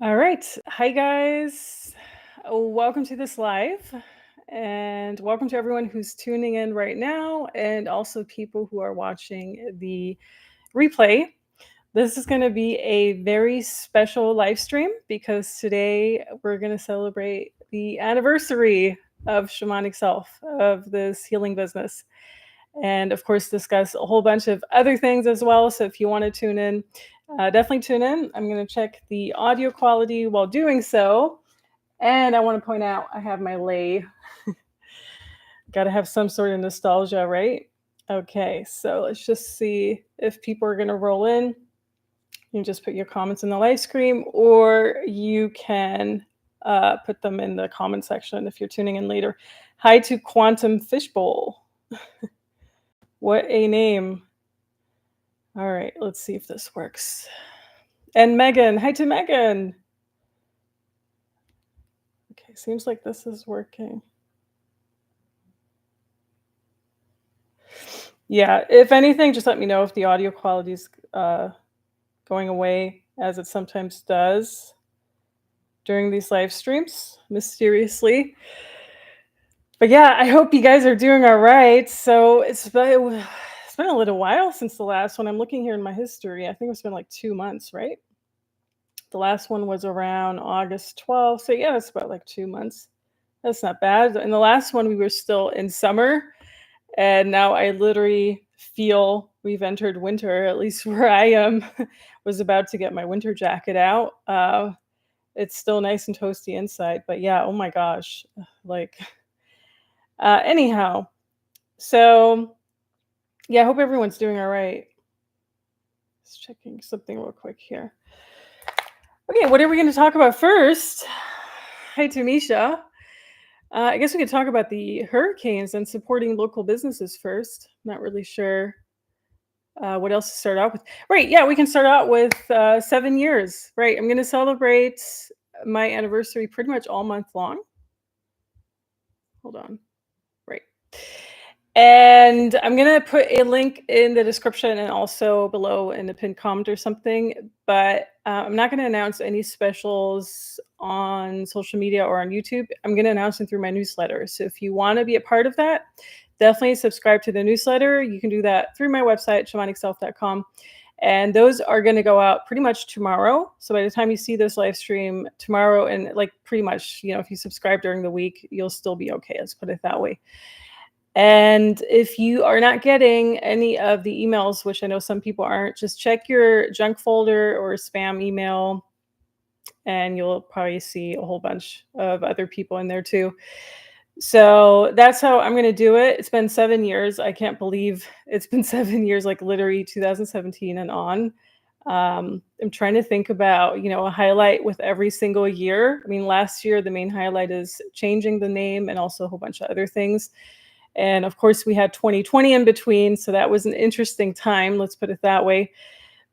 All right. Hi, guys. Welcome to this live. And welcome to everyone who's tuning in right now, and also people who are watching the replay. This is going to be a very special live stream because today we're going to celebrate the anniversary of Shamanic Self, of this healing business. And of course, discuss a whole bunch of other things as well. So if you want to tune in, definitely tune in. I'm going to check the audio quality while doing so. And I want to point out I have my lei. Got to have some sort of nostalgia, right? Okay, so let's just see if people are going to roll in. You can just put your comments in the live stream, or you can put them in the comment section if you're tuning in later. Hi to Quantum Fishbowl. What a name. All right, let's see if this works. And Megan, hi to Megan. Okay, seems like this is working. Yeah, if anything, just let me know if the audio quality is going away, as it sometimes does during these live streams, mysteriously. But yeah, I hope you guys are doing all right. So it's been a little while since the last one. I'm looking here in my history. I think it's been like 2 months, right? The last one was around August 12th. So yeah, it's about like 2 months. That's not bad. And the last one, we were still in summer. And now I literally feel we've entered winter, at least where I am. Was about to get my winter jacket out. It's still nice and toasty inside. But yeah, oh my gosh. Like, anyhow. So yeah, I hope everyone's doing all right. Just checking something real quick here. Okay, what are we going to talk about first? Hi, Tamisha. I guess we could talk about the hurricanes and supporting local businesses first. Not really sure what else to start out with. Right, yeah, we can start out with 7 years. Right, I'm going to celebrate my anniversary pretty much all month long. Hold on. Right. And I'm going to put a link in the description and also below in the pinned comment or something. But I'm not going to announce any specials on social media or on YouTube. I'm going to announce them through my newsletter. So if you want to be a part of that, definitely subscribe to the newsletter. You can do that through my website, shamanicself.com. And those are going to go out pretty much tomorrow. So by the time you see this live stream tomorrow, and like pretty much, if you subscribe during the week, you'll still be okay. Let's put it that way. And if you are not getting any of the emails, which I know some people aren't, just check your junk folder or spam email, and you'll probably see a whole bunch of other people in there too. So that's how I'm going to do it. It's been 7 years. I can't believe it's been 7 years, like literally 2017 and on. I'm trying to think about, a highlight with every single year. I mean, last year, the main highlight is changing the name and also a whole bunch of other things. And of course, we had 2020 in between. So that was an interesting time, let's put it that way.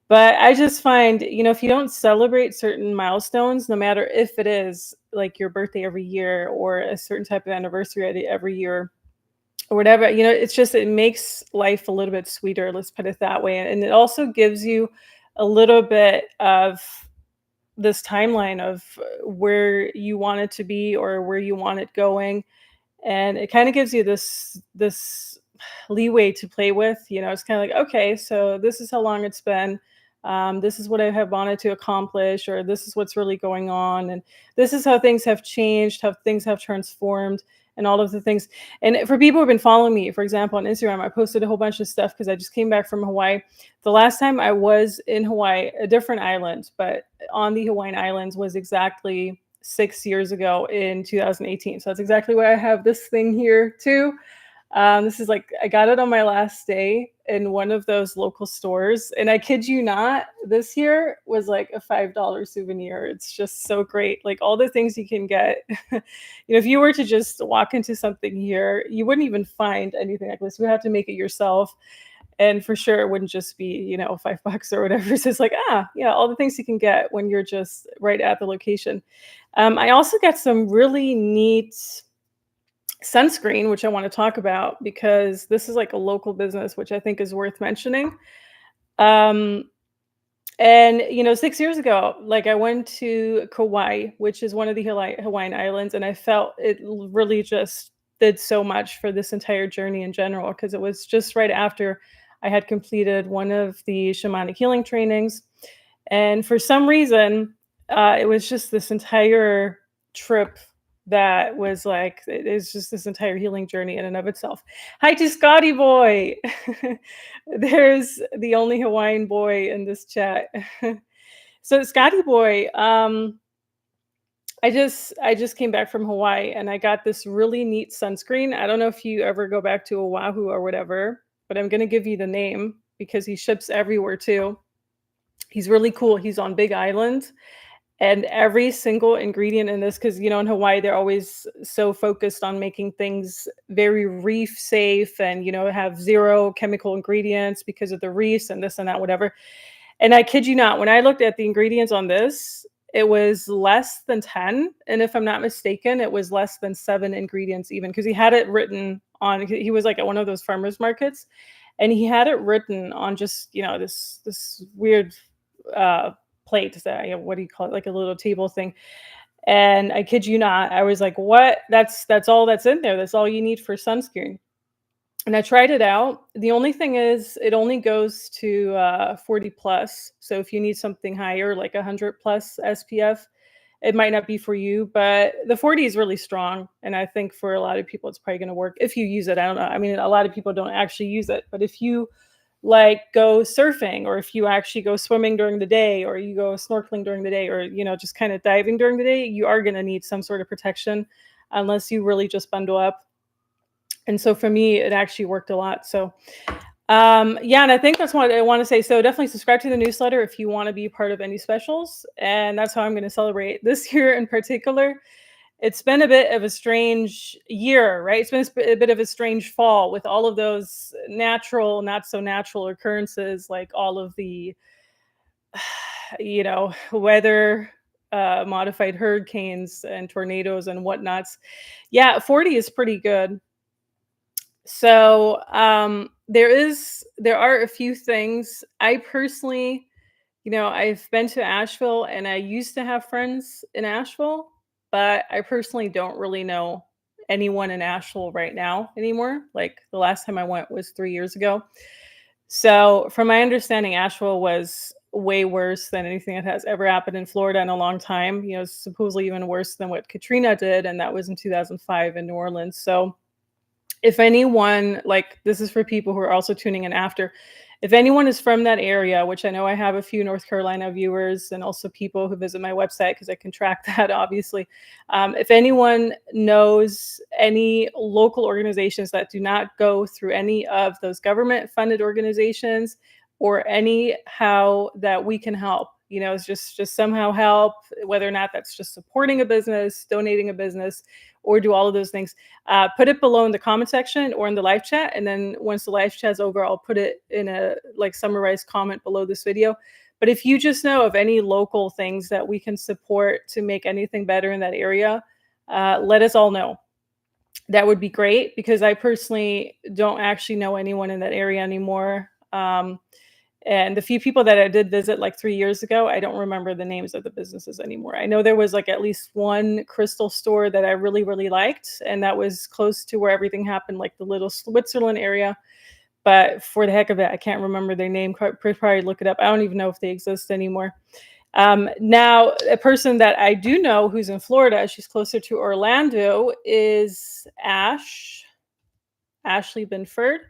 But I just find, if you don't celebrate certain milestones, no matter if it is like your birthday every year or a certain type of anniversary every year or whatever, it makes life a little bit sweeter, let's put it that way. And it also gives you a little bit of this timeline of where you want it to be or where you want it going. And it kind of gives you this leeway to play with. It's kind of like, okay, so this is how long it's been. This is what I have wanted to accomplish, or this is what's really going on, and this is how things have changed, how things have transformed, and all of the things. And for people who have been following me, for example, on Instagram, I posted a whole bunch of stuff because I just came back from Hawaii. The last time I was in Hawaii, a different island, but on the Hawaiian Islands, was exactly 6 years ago in 2018. So that's exactly why I have this thing here too. This is like, I got it on my last day in one of those local stores. And I kid you not, this here was like a $5 souvenir. It's just so great. Like all the things you can get. If you were to just walk into something here, you wouldn't even find anything like this. You would have to make it yourself. And for sure, it wouldn't just be, $5 or whatever. So it's like, all the things you can get when you're just right at the location. I also got some really neat sunscreen, which I want to talk about because this is like a local business, which I think is worth mentioning. And 6 years ago, like, I went to Kauai, which is one of the Hawaiian Islands, and I felt it really just did so much for this entire journey in general, because it was just right after I had completed one of the shamanic healing trainings. And for some reason, it was just this entire trip that was like, it is just this entire healing journey in and of itself. Hi to Scotty boy. There's the only Hawaiian boy in this chat. So Scotty boy, I just came back from Hawaii and I got this really neat sunscreen. I don't know if you ever go back to Oahu or whatever, but I'm gonna give you the name because he ships everywhere too. He's really cool. He's on Big Island, and every single ingredient in this, because in Hawaii they're always so focused on making things very reef safe, and have zero chemical ingredients because of the reefs and this and that, whatever. And I kid you not, when I looked at the ingredients on this, it was less than 10, and if I'm not mistaken, it was less than 7 ingredients, even, because he had it written on. He was like at one of those farmers markets, and he had it written on just this weird uh plate that, what do you call it, like a little table thing. And I kid you not, I was like, what? That's all that's in there. That's all you need for sunscreen. And I tried it out. The only thing is it only goes to 40 plus. So if you need something higher, like 100 plus SPF, it might not be for you, but the 40 is really strong. And I think for a lot of people, it's probably going to work if you use it. I don't know. I mean, a lot of people don't actually use it, but if you like go surfing, or if you actually go swimming during the day, or you go snorkeling during the day, or just kind of diving during the day, you are going to need some sort of protection unless you really just bundle up. And so for me, it actually worked a lot. So yeah, and I think that's what I want to say. So definitely subscribe to the newsletter if you want to be part of any specials. And that's how I'm going to celebrate this year in particular. It's been a bit of a strange year, right? It's been a bit of a strange fall with all of those natural, not so natural occurrences, like all of the, weather modified hurricanes and tornadoes and whatnots. Yeah, 40 is pretty good. So there are a few things. I personally, I've been to Asheville, and I used to have friends in Asheville, but I personally don't really know anyone in Asheville right now anymore. Like, the last time I went was 3 years ago. So from my understanding, Asheville was way worse than anything that has ever happened in Florida in a long time. Supposedly even worse than what Katrina did, and that was in 2005 in New Orleans. So if anyone, like, this is for people who are also tuning in after, if anyone is from that area, which I know I have a few North Carolina viewers and also people who visit my website because I can track that, obviously. If anyone knows any local organizations that do not go through any of those government funded organizations, or anyhow that we can help, it's just somehow help, whether or not that's just supporting a business, donating a business, or do all of those things, put it below in the comment section or in the live chat. And then once the live chat's over, I'll put it in a summarized comment below this video. But if you just know of any local things that we can support to make anything better in that area, let us all know. That would be great, because I personally don't actually know anyone in that area anymore. And the few people that I did visit like 3 years ago, I don't remember the names of the businesses anymore. I know there was like at least one crystal store that I really, really liked, and that was close to where everything happened, like the little Switzerland area. But for the heck of it, I can't remember their name. Probably look it up. I don't even know if they exist anymore. Now, a person that I do know who's in Florida, she's closer to Orlando, is Ashley Binford.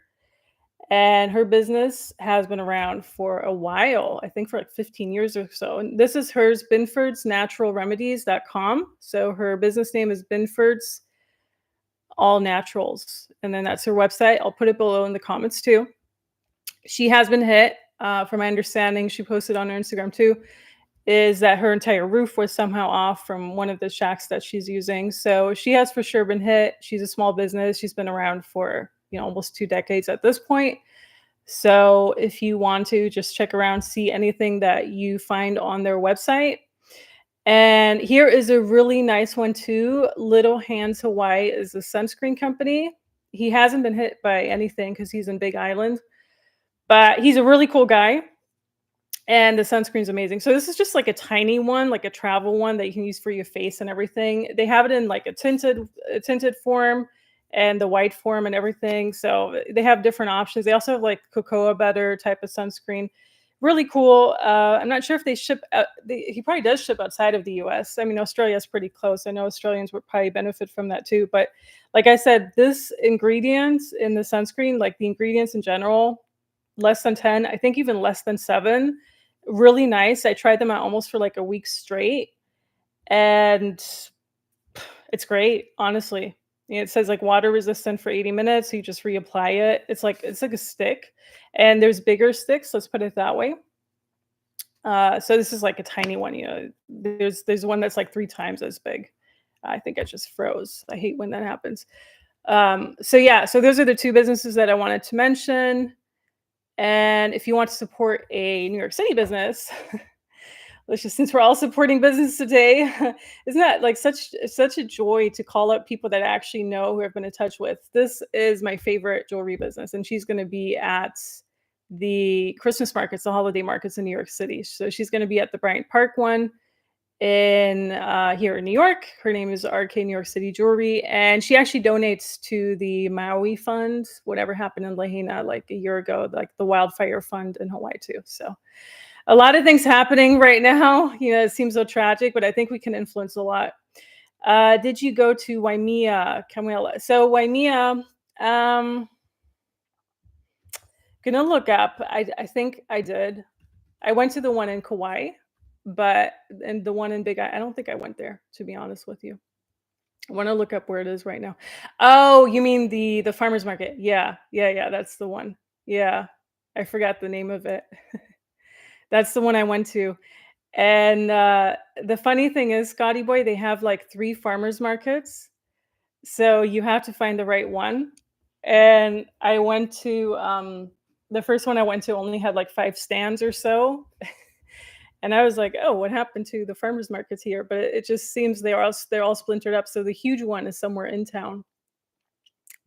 And her business has been around for a while, I think for like 15 years or so. And this is hers, binfordsnaturalremedies.com. So her business name is Binford's All Naturals. And then that's her website. I'll put it below in the comments too. She has been hit, from my understanding, she posted on her Instagram too, is that her entire roof was somehow off from one of the shacks that she's using. So she has for sure been hit. She's a small business. She's been around for almost 2 decades at this point. So if you want to just check around, see anything that you find on their website. And here is a really nice one too. Little Hands Hawaii is a sunscreen company. He hasn't been hit by anything because he's in Big Island, but he's a really cool guy. And the sunscreen's amazing. So this is just like a tiny one, like a travel one that you can use for your face and everything. They have it in like a tinted form and the white form and everything. So they have different options. They also have like cocoa butter type of sunscreen. Really cool. I'm not sure if they ship out, he probably does ship outside of the US. I mean, Australia's pretty close. I know Australians would probably benefit from that too. But like I said, this ingredients in the sunscreen, like the ingredients in general, less than 10, I think even less than 7. Really nice. I tried them out almost for like a week straight, and it's great, honestly. It says like water resistant for 80 minutes. So you just reapply it. It's like a stick, and there's bigger sticks. Let's put it that way. So this is like a tiny one. There's one that's like 3 times as big. I think I just froze. I hate when that happens. So yeah, so those are the 2 businesses that I wanted to mention. And if you want to support a New York City business, let's just, since we're all supporting business today, isn't that like such a joy to call up people that I actually know who I've been in touch with? This is my favorite jewelry business, and she's going to be at the Christmas markets, the holiday markets in New York City. So she's going to be at the Bryant Park one in here in New York. Her name is RK New York City Jewelry, and she actually donates to the Maui fund, whatever happened in Lahaina like a year ago, like the wildfire fund in Hawaii too. So a lot of things happening right now. It seems so tragic, but I think we can influence a lot. Did you go to Waimea, Camilla? So Waimea, gonna look up. I think I did. I went to the one in Kauai, and the one in Big I don't think I went there, to be honest with you. I want to look up where it is right now. Oh, you mean the farmers market? Yeah, yeah, yeah. That's the one. Yeah, I forgot the name of it. That's the one I went to. And the funny thing is, Scotty Boy, they have like 3 farmers markets, so you have to find the right one. And I went to the first one I went to only had like 5 stands or so. And I was like, "Oh, what happened to the farmers markets here?" But it just seems they're all splintered up. So the huge one is somewhere in town.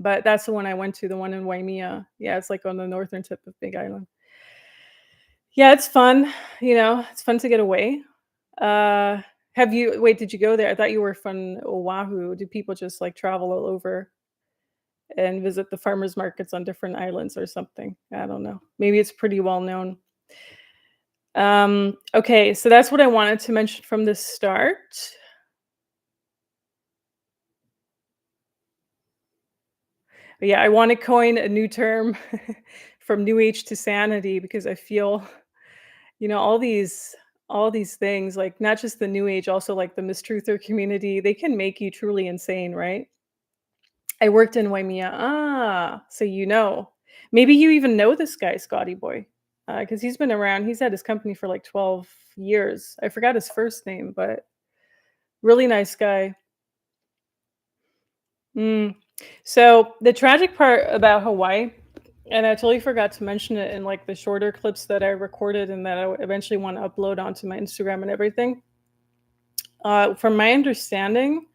But that's the one I went to, the one in Waimea. Yeah, it's like on the northern tip of Big Island. Yeah, it's fun. It's fun to get away. Uh, did you go there? I thought you were from Oahu. Do people just like travel all over and visit the farmers markets on different islands or something? I don't know. Maybe it's pretty well known. Okay, so that's what I wanted to mention from the start. But yeah, I want to coin a new term from new age to sanity, because I feel, all these things, like not just the new age, also like the mistruther community, they can make you truly insane, right? I worked in Waimea. So maybe you even know this guy, Scotty Boy, because he's been around. He's had his company for like 12 years. I forgot his first name, but really nice guy. Mm. So the tragic part about Hawaii, and I totally forgot to mention it in like the shorter clips that I recorded and that I eventually want to upload onto my Instagram and everything. From my understanding,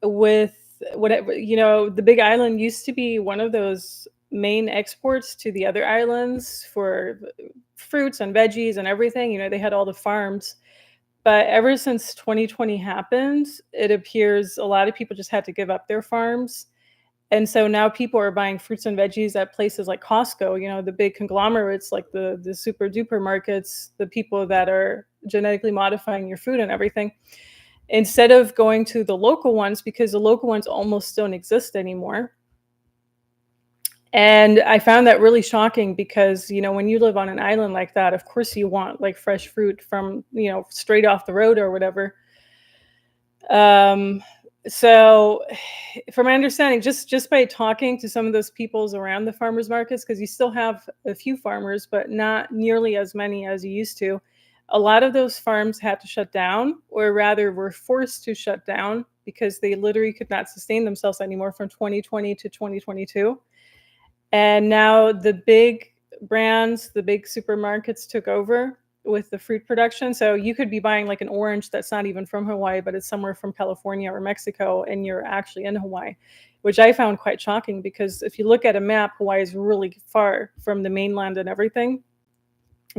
with whatever, the Big Island used to be one of those main exports to the other islands for fruits and veggies and everything. They had all the farms. But ever since 2020 happened, it appears a lot of people just had to give up their farms. And so now people are buying fruits and veggies at places like Costco, the big conglomerates, like the super duper markets, the people that are genetically modifying your food and everything, instead of going to the local ones, because the local ones almost don't exist anymore. And I found that really shocking because, when you live on an island like that, of course you want like fresh fruit from, straight off the road or whatever. So from my understanding, just by talking to some of those peoples around the farmers markets, because you still have a few farmers, but not nearly as many as you used to. A lot of those farms had to shut down, or rather were forced to shut down, because they literally could not sustain themselves anymore from 2020 to 2022. And now the big brands, the big supermarkets took over with the fruit production. So you could be buying like an orange that's not even from Hawaii, but it's somewhere from California or Mexico, and you're actually in Hawaii, which I found quite shocking, because if you look at a map, Hawaii is really far from the mainland and everything.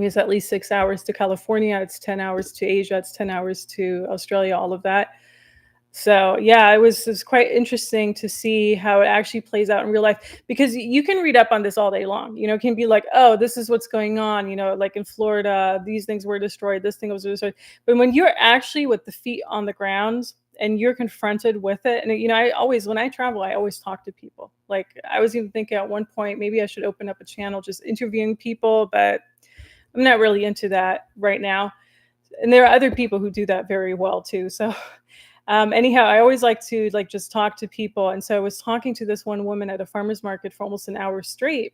It's at least 6 hours to California. It's 10 hours to Asia. It's 10 hours to Australia, all of that. So yeah, it was quite interesting to see how it actually plays out in real life, because you can read up on this all day long. It can be like, oh, this is what's going on. Like in Florida, these things were destroyed. This thing was destroyed. But when you're actually with the feet on the ground and you're confronted with it, and I always, when I travel, I always talk to people. Like I was even thinking at one point, maybe I should open up a channel just interviewing people, but I'm not really into that right now. And there are other people who do that very well too. So anyhow, I always like to just talk to people. And so I was talking to this one woman at a farmer's market for almost an hour straight.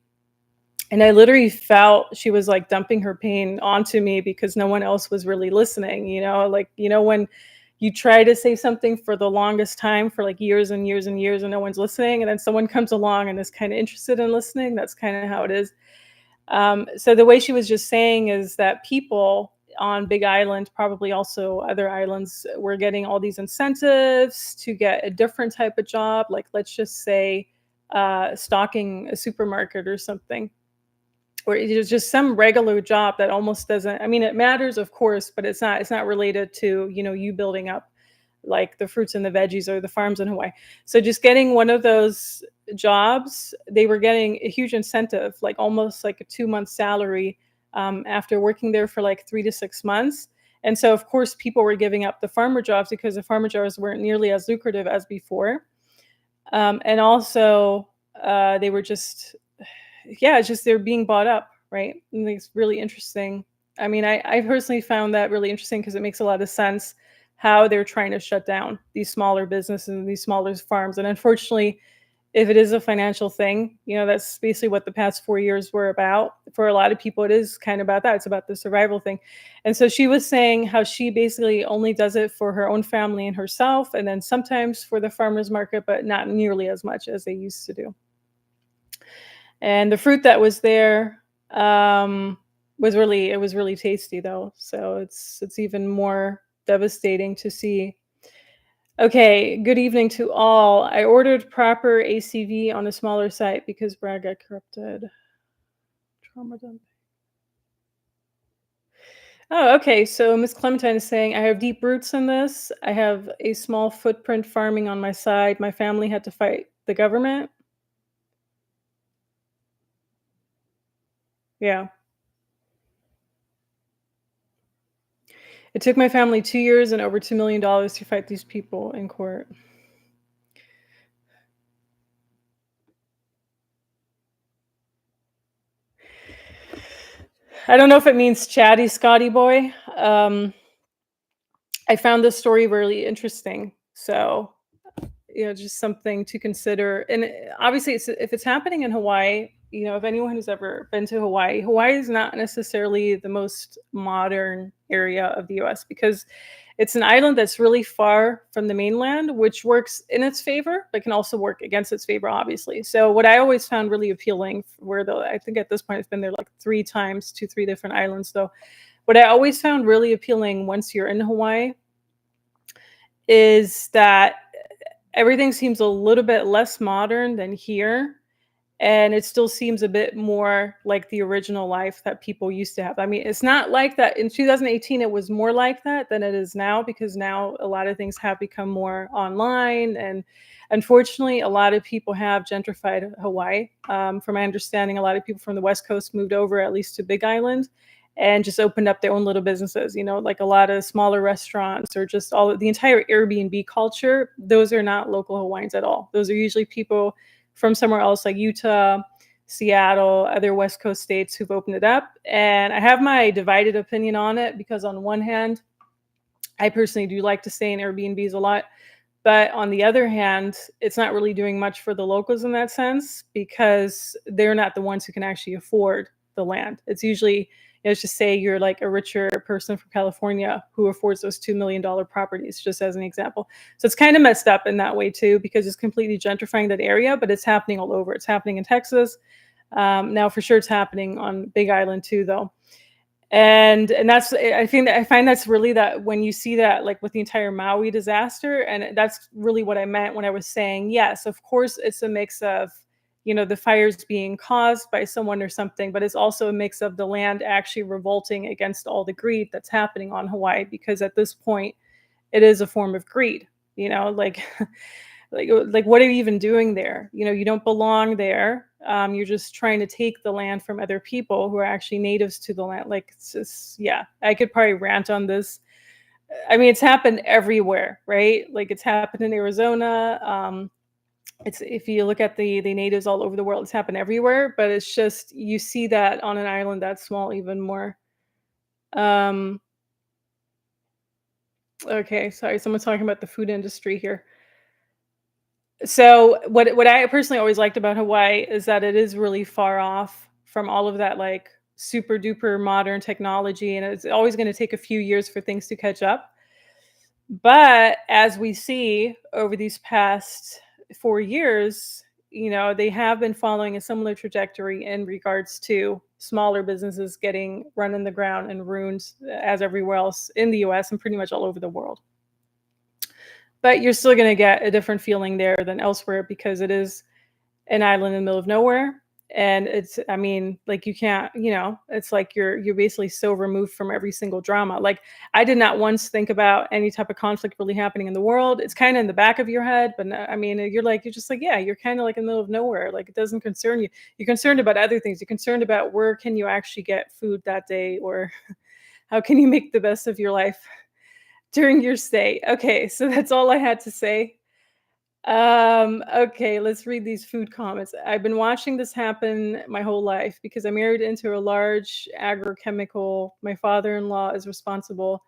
And I literally felt she was like dumping her pain onto me because no one else was really listening. When you try to say something for the longest time for like years and years and years and no one's listening, and then someone comes along and is kind of interested in listening. That's kind of how it is. So the way she was just saying is that people on Big Island, probably also other islands, were getting all these incentives to get a different type of job, like let's just say stocking a supermarket or something, or it's just some regular job that almost doesn't. I mean, it matters, of course, but it's not related to you building up like the fruits and the veggies or the farms in Hawaii. So just getting one of those jobs, they were getting a huge incentive, like almost like a 2-month salary after working there for like 3 to 6 months. And so, of course, people were giving up the farmer jobs because the farmer jobs weren't nearly as lucrative as before. And also, they were just, yeah, it's just they're being bought up, right? And it's really interesting. I mean, I personally found that really interesting because it makes a lot of sense how they're trying to shut down these smaller businesses and these smaller farms. And unfortunately, if it is a financial thing, that's basically what the past 4 years were about. For a lot of people, it is kind of about that. It's about the survival thing. And so she was saying how she basically only does it for her own family and herself, and then sometimes for the farmer's market, but not nearly as much as they used to do. And the fruit that was there was really tasty though. So it's even more devastating to see. Okay, good evening to all. I ordered proper ACV on a smaller site because Brad got corrupted. Trauma dumping. Oh, okay. So Miss Clementine is saying, I have deep roots in this. I have a small footprint farming on my side. My family had to fight the government. Yeah. It took my family 2 years and over $2 million to fight these people in court. I don't know if it means chatty Scotty boy. I found this story really interesting. So, just something to consider. And obviously, if it's happening in Hawaii, if anyone who's ever been to Hawaii, Hawaii is not necessarily the most modern area of the US because it's an island that's really far from the mainland, which works in its favor, but can also work against its favor, obviously. So what I always found really appealing, I think at this point it's been there like 3 times to 3 different islands though. What I always found really appealing once you're in Hawaii is that everything seems a little bit less modern than here. And it still seems a bit more like the original life that people used to have. I mean, it's not like that. In 2018, it was more like that than it is now, because now a lot of things have become more online. And unfortunately, a lot of people have gentrified Hawaii. From my understanding, a lot of people from the West Coast moved over, at least to Big Island, and just opened up their own little businesses, like a lot of smaller restaurants or just the entire Airbnb culture. Those are not local Hawaiians at all. Those are usually people from somewhere else like Utah, Seattle, other West Coast states who've opened it up. And I have my divided opinion on it because on one hand, I personally do like to stay in Airbnbs a lot. But on the other hand, it's not really doing much for the locals in that sense because they're not the ones who can actually afford the land. It's usually, let's just say you're like a richer person from California who affords those $2 million properties, just as an example. So it's kind of messed up in that way too, because it's completely gentrifying that area, but it's happening all over. It's happening in Texas. Now for sure it's happening on Big Island too, though. And that's, I find that's really that when you see that, like with the entire Maui disaster, and that's really what I meant when I was saying, yes, of course, it's a mix of the fires being caused by someone or something, but it's also a mix of the land actually revolting against all the greed that's happening on Hawaii, because at this point it is a form of greed, like like what are you even doing there? You don't belong there. You're just trying to take the land from other people who are actually natives to the land. Like, it's just, yeah, I could probably rant on this. I mean, it's happened everywhere, right? Like, it's happened in Arizona. It's, if you look at the natives all over the world, it's happened everywhere, but it's just, you see that on an island that small even more. Um, okay, sorry, someone's talking about the food industry here. So what I personally always liked about Hawaii is that it is really far off from all of that, like, super duper modern technology, and it's always going to take a few years for things to catch up. But as we see over these past 4 years, they have been following a similar trajectory in regards to smaller businesses getting run in the ground and ruined, as everywhere else in the US and pretty much all over the world. But you're still going to get a different feeling there than elsewhere, because it is an island in the middle of nowhere. And it's, I mean, like, you can't, it's like you're basically so removed from every single drama. Like, I did not once think about any type of conflict really happening in the world. It's kind of in the back of your head, but I mean, you're just like, yeah, you're kind of like in the middle of nowhere. Like, it doesn't concern you. You're concerned about other things. You're concerned about where can you actually get food that day, or how can you make the best of your life during your stay. Okay, so that's all I had to say. Okay, let's read these food comments. I've been watching this happen my whole life because I married into a large agrochemical. My father-in-law is responsible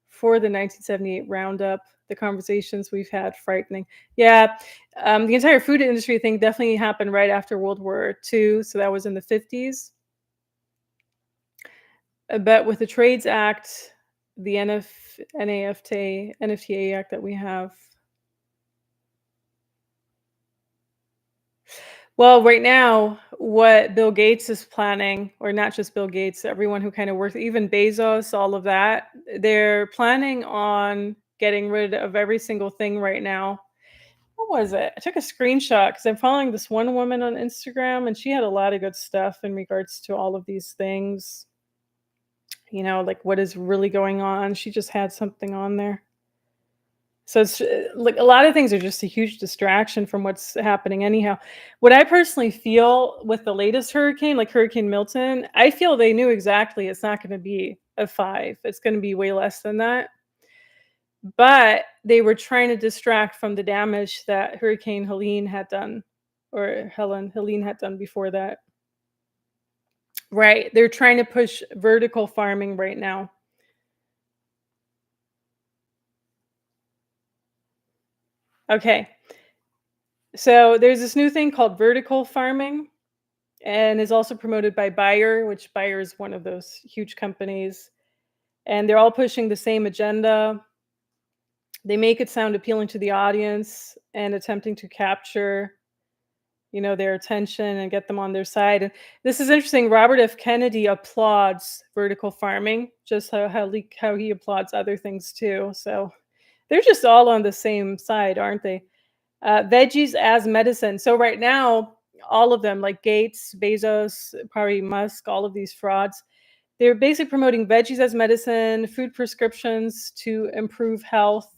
for the 1978 Roundup. The conversations we've had, frightening. Yeah, the entire food industry thing definitely happened right after World War II, so that was in the 50s. But with the Trades Act, the NFTA Act that we have. Well, right now, what Bill Gates is planning, or not just Bill Gates, everyone who kind of works, even Bezos, all of that, they're planning on getting rid of every single thing right now. What was it? I took a screenshot because I'm following this one woman on Instagram, and she had a lot of good stuff in regards to all of these things. Like, what is really going on. She just had something on there. So it's like a lot of things are just a huge distraction from what's happening anyhow. What I personally feel with the latest hurricane, like Hurricane Milton, I feel they knew exactly it's not going to be a 5. It's going to be way less than that. But they were trying to distract from the damage that Hurricane Helene had done, or Helene had done before that. Right. They're trying to push vertical farming right now. Okay. So there's this new thing called vertical farming, and is also promoted by Bayer, which Bayer is one of those huge companies. And they're all pushing the same agenda. They make it sound appealing to the audience and attempting to capture, their attention and get them on their side. And this is interesting. Robert F. Kennedy applauds vertical farming, just how he applauds other things too. So they're just all on the same side, aren't they? Veggies as medicine. So right now, all of them, like Gates, Bezos, probably Musk, all of these frauds, they're basically promoting veggies as medicine, food prescriptions to improve health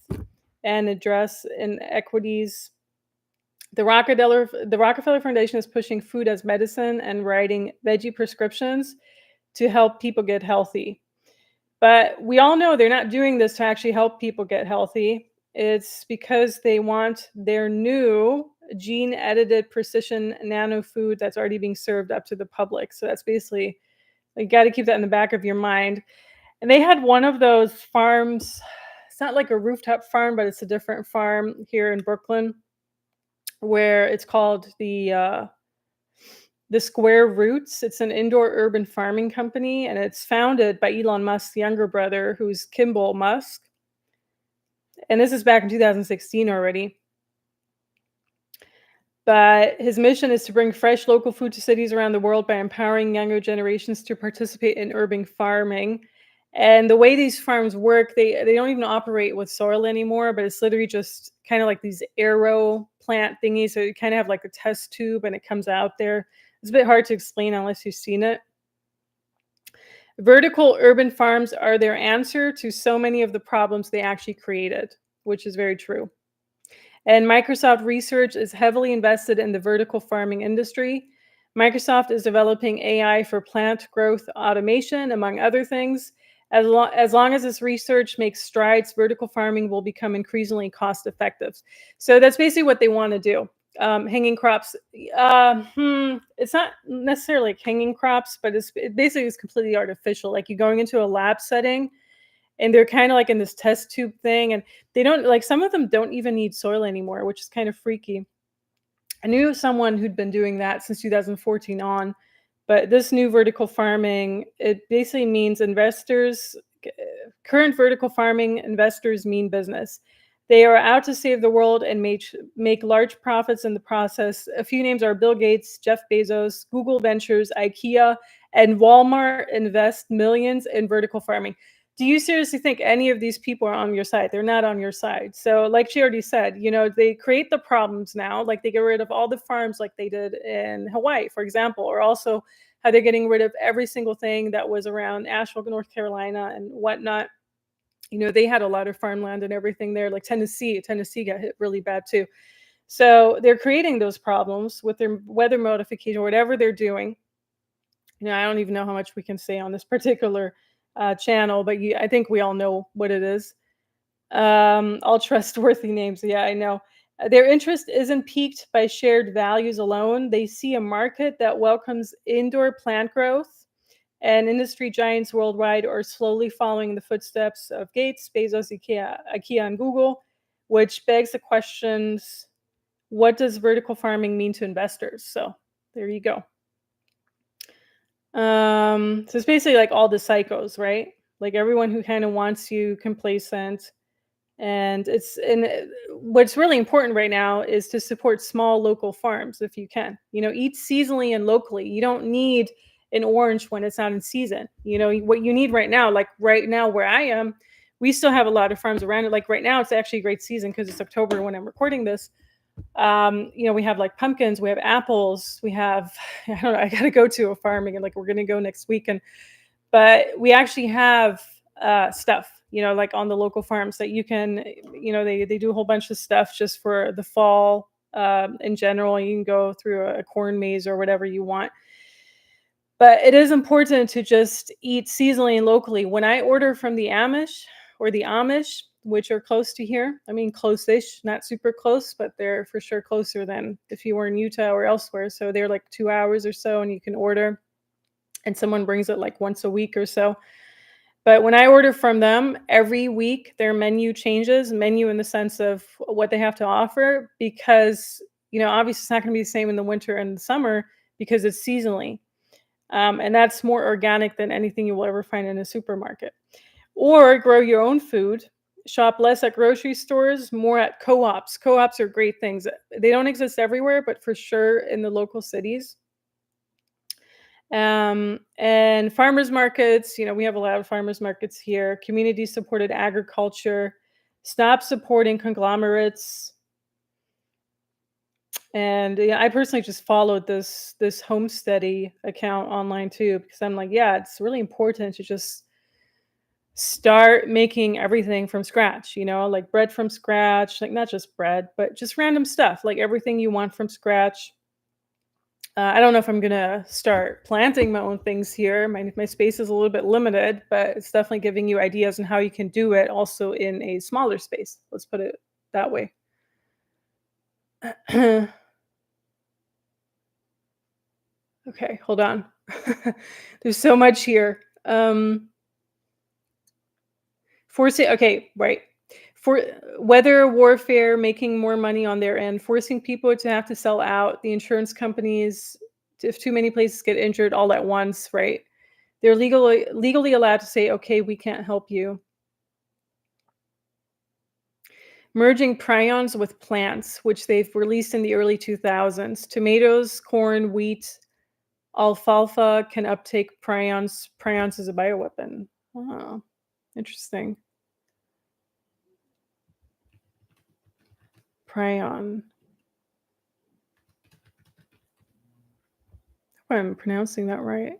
and address inequities. The Rockefeller Foundation is pushing food as medicine and writing veggie prescriptions to help people get healthy. But we all know they're not doing this to actually help people get healthy. It's because they want their new gene edited precision nano food that's already being served up to the public. So that's basically, you got to keep that in the back of your mind. And they had one of those farms. It's not like a rooftop farm, but it's a different farm here in Brooklyn, where it's called the Square Roots. It's an indoor urban farming company, and it's founded by Elon Musk's younger brother, who's Kimball Musk. And this is back in 2016 already. But his mission is to bring fresh local food to cities around the world by empowering younger generations to participate in urban farming. And the way these farms work, they don't even operate with soil anymore, but it's literally just kind of like these arrow plant thingies. So you kind of have like a test tube and it comes out there. It's a bit hard to explain unless you've seen it. Vertical urban farms are their answer to so many of the problems they actually created, which is very true. And Microsoft Research is heavily invested in the vertical farming industry. Microsoft is developing AI for plant growth automation, among other things. As long as this research makes strides, vertical farming will become increasingly cost effective. So that's basically what they want to do. Hanging crops. It's not necessarily like hanging crops, but it basically is completely artificial. Like you're going into a lab setting and they're kind of like in this test tube thing, and they don't like, some of them don't even need soil anymore, which is kind of freaky. I knew someone who'd been doing that since 2014 on, but this new vertical farming, it basically means current vertical farming investors mean business. They are out to save the world and make large profits in the process. A few names are Bill Gates, Jeff Bezos, Google Ventures, IKEA, and Walmart invest millions in vertical farming. Do you seriously think any of these people are on your side? They're not on your side. So, like she already said, they create the problems now. Like they get rid of all the farms like they did in Hawaii, for example, or also how they're getting rid of every single thing that was around Asheville, North Carolina and whatnot. They had a lot of farmland and everything there, like Tennessee. Tennessee got hit really bad too. So they're creating those problems with their weather modification, whatever they're doing. I don't even know how much we can say on this particular channel, but I think we all know what it is. All trustworthy names. Yeah, I know. Their interest isn't piqued by shared values alone. They see a market that welcomes indoor plant growth, and industry giants worldwide are slowly following the footsteps of Gates, Bezos, IKEA, and Google, which begs the questions, what does vertical farming mean to investors? So there you go. So it's basically like all the psychos, right? Like everyone who kind of wants you complacent. And what's really important right now is to support small local farms if you can. Eat seasonally and locally. You don't need an orange when it's not in season. What you need right now, like right now where I am, we still have a lot of farms around it. Like right now, it's actually a great season because it's October when I'm recording this. We have like pumpkins, we have apples, we have, I don't know, I got to go to a farming and like we're going to go next weekend, but we actually have stuff, like on the local farms that you can, they do a whole bunch of stuff just for the fall. In general, you can go through a corn maze or whatever you want. But it is important to just eat seasonally and locally. When I order from the Amish, which are close to here, I mean, close-ish, not super close, but they're for sure closer than if you were in Utah or elsewhere. So they're like 2 hours or so, and you can order, and someone brings it like once a week or so. But when I order from them, every week their menu changes, menu in the sense of what they have to offer, because, obviously it's not going to be the same in the winter and the summer because it's seasonally. And that's more organic than anything you will ever find in a supermarket. Or grow your own food, shop less at grocery stores, more at co-ops. Co-ops are great things. They don't exist everywhere, but for sure in the local cities. And farmers markets, we have a lot of farmers markets here. Community supported agriculture. Stop supporting conglomerates. And I personally just followed this homesteady account online too, because I'm like, yeah, it's really important to just start making everything from scratch, like bread from scratch, like not just bread, but just random stuff, like everything you want from scratch. I don't know if I'm gonna start planting my own things here. My space is a little bit limited, but it's definitely giving you ideas on how you can do it also in a smaller space. Let's put it that way. Okay, hold on. There's so much here. Okay, right. For weather warfare, making more money on their end, forcing people to have to sell out, the insurance companies, if too many places get injured all at once, right? They're legally allowed to say, okay, we can't help you. Merging prions with plants, which they've released in the early 2000s. Tomatoes, corn, wheat, alfalfa can uptake prions. Prions is a bioweapon. Oh, interesting. Prion. Hope I'm pronouncing that right.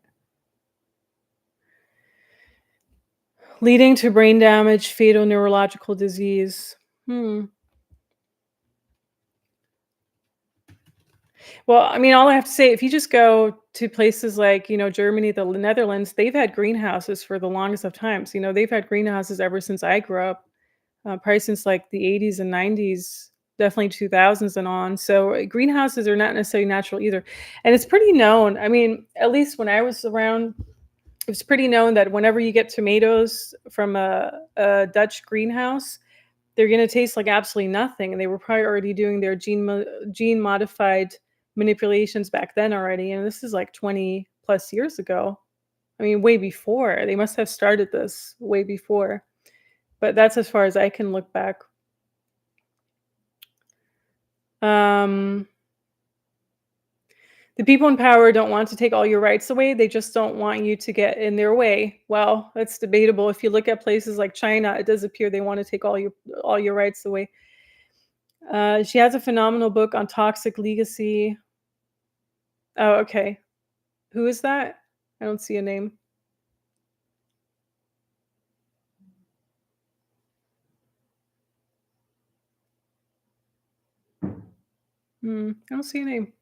Leading to brain damage, fatal neurological disease. Hmm. Well, I mean, all I have to say, if you just go to places like, Germany, the Netherlands, they've had greenhouses for the longest of times. They've had greenhouses ever since I grew up, probably since like the 80s and 90s, definitely 2000s and on. So greenhouses are not necessarily natural either. And it's pretty known. I mean, at least when I was around, it was pretty known that whenever you get tomatoes from a Dutch greenhouse, they're gonna taste like absolutely nothing, and they were probably already doing their gene modified manipulations back then already, and this is like 20 plus years ago. I mean, way before. They must have started this way before, but that's as far as I can look back. Um, the people in power don't want to take all your rights away, they just don't want you to get in their way. Well, that's debatable. If you look at places like China, it does appear they wanna take all your rights away. She has a phenomenal book on toxic legacy. Oh, okay. Who is that? I don't see a name. I don't see a name.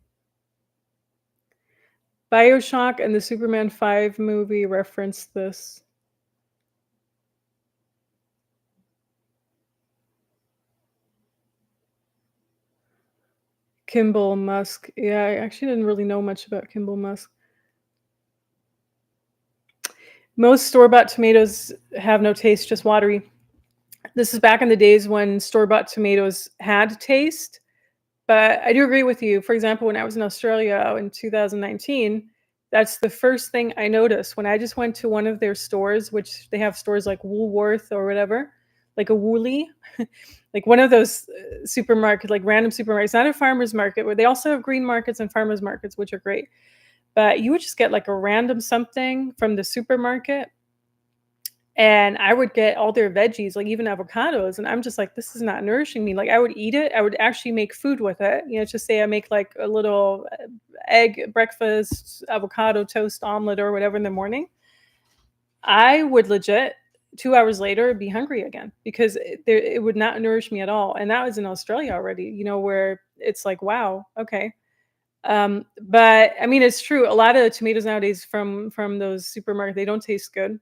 BioShock and the Superman 5 movie referenced this. Kimball Musk. Yeah, I actually didn't really know much about Kimball Musk. Most store-bought tomatoes have no taste, just watery. This is back in the days when store-bought tomatoes had taste. But I do agree with you. For example, when I was in Australia in 2019, that's the first thing I noticed when I just went to one of their stores, which they have stores like Woolworth or whatever, like a Woolly, like one of those supermarket, like random supermarkets, not a farmer's market, where they also have green markets and farmers markets, which are great. But you would just get like a random something from the supermarket, and I would get all their veggies, like even avocados, and I'm just like, "This is not nourishing me." Like, I would eat it, I would actually make food with it, just say I make, like, a little, egg breakfast, avocado toast omelet or whatever in the morning. I would legit 2 hours later be hungry again because it would not nourish me at all, and that was in Australia already, where it's like, "Wow, okay." But, I mean, it's true, a lot of tomatoes nowadays from those supermarket, they don't taste good.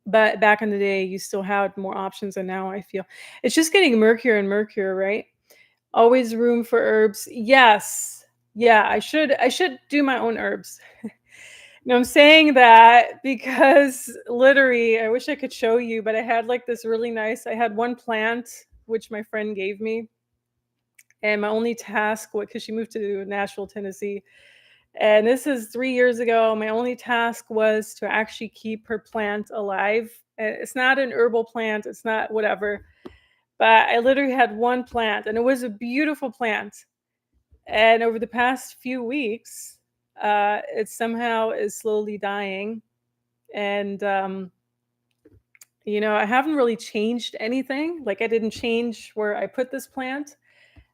But back in the day, you still had more options than now, I feel. It's just getting murkier and murkier, right? Always room for herbs. Yes. Yeah, I should do my own herbs. No, I'm saying that because literally, I wish I could show you, but I had like this really nice I had one plant which my friend gave me, and my only task, because she moved to Nashville, Tennessee, and this is 3 years ago. My only task was to actually keep her plant alive. It's not an herbal plant, it's not whatever, but I literally had one plant, and it was a beautiful plant. And over the past few weeks, it somehow is slowly dying. And, I haven't really changed anything. Like, I didn't change where I put this plant.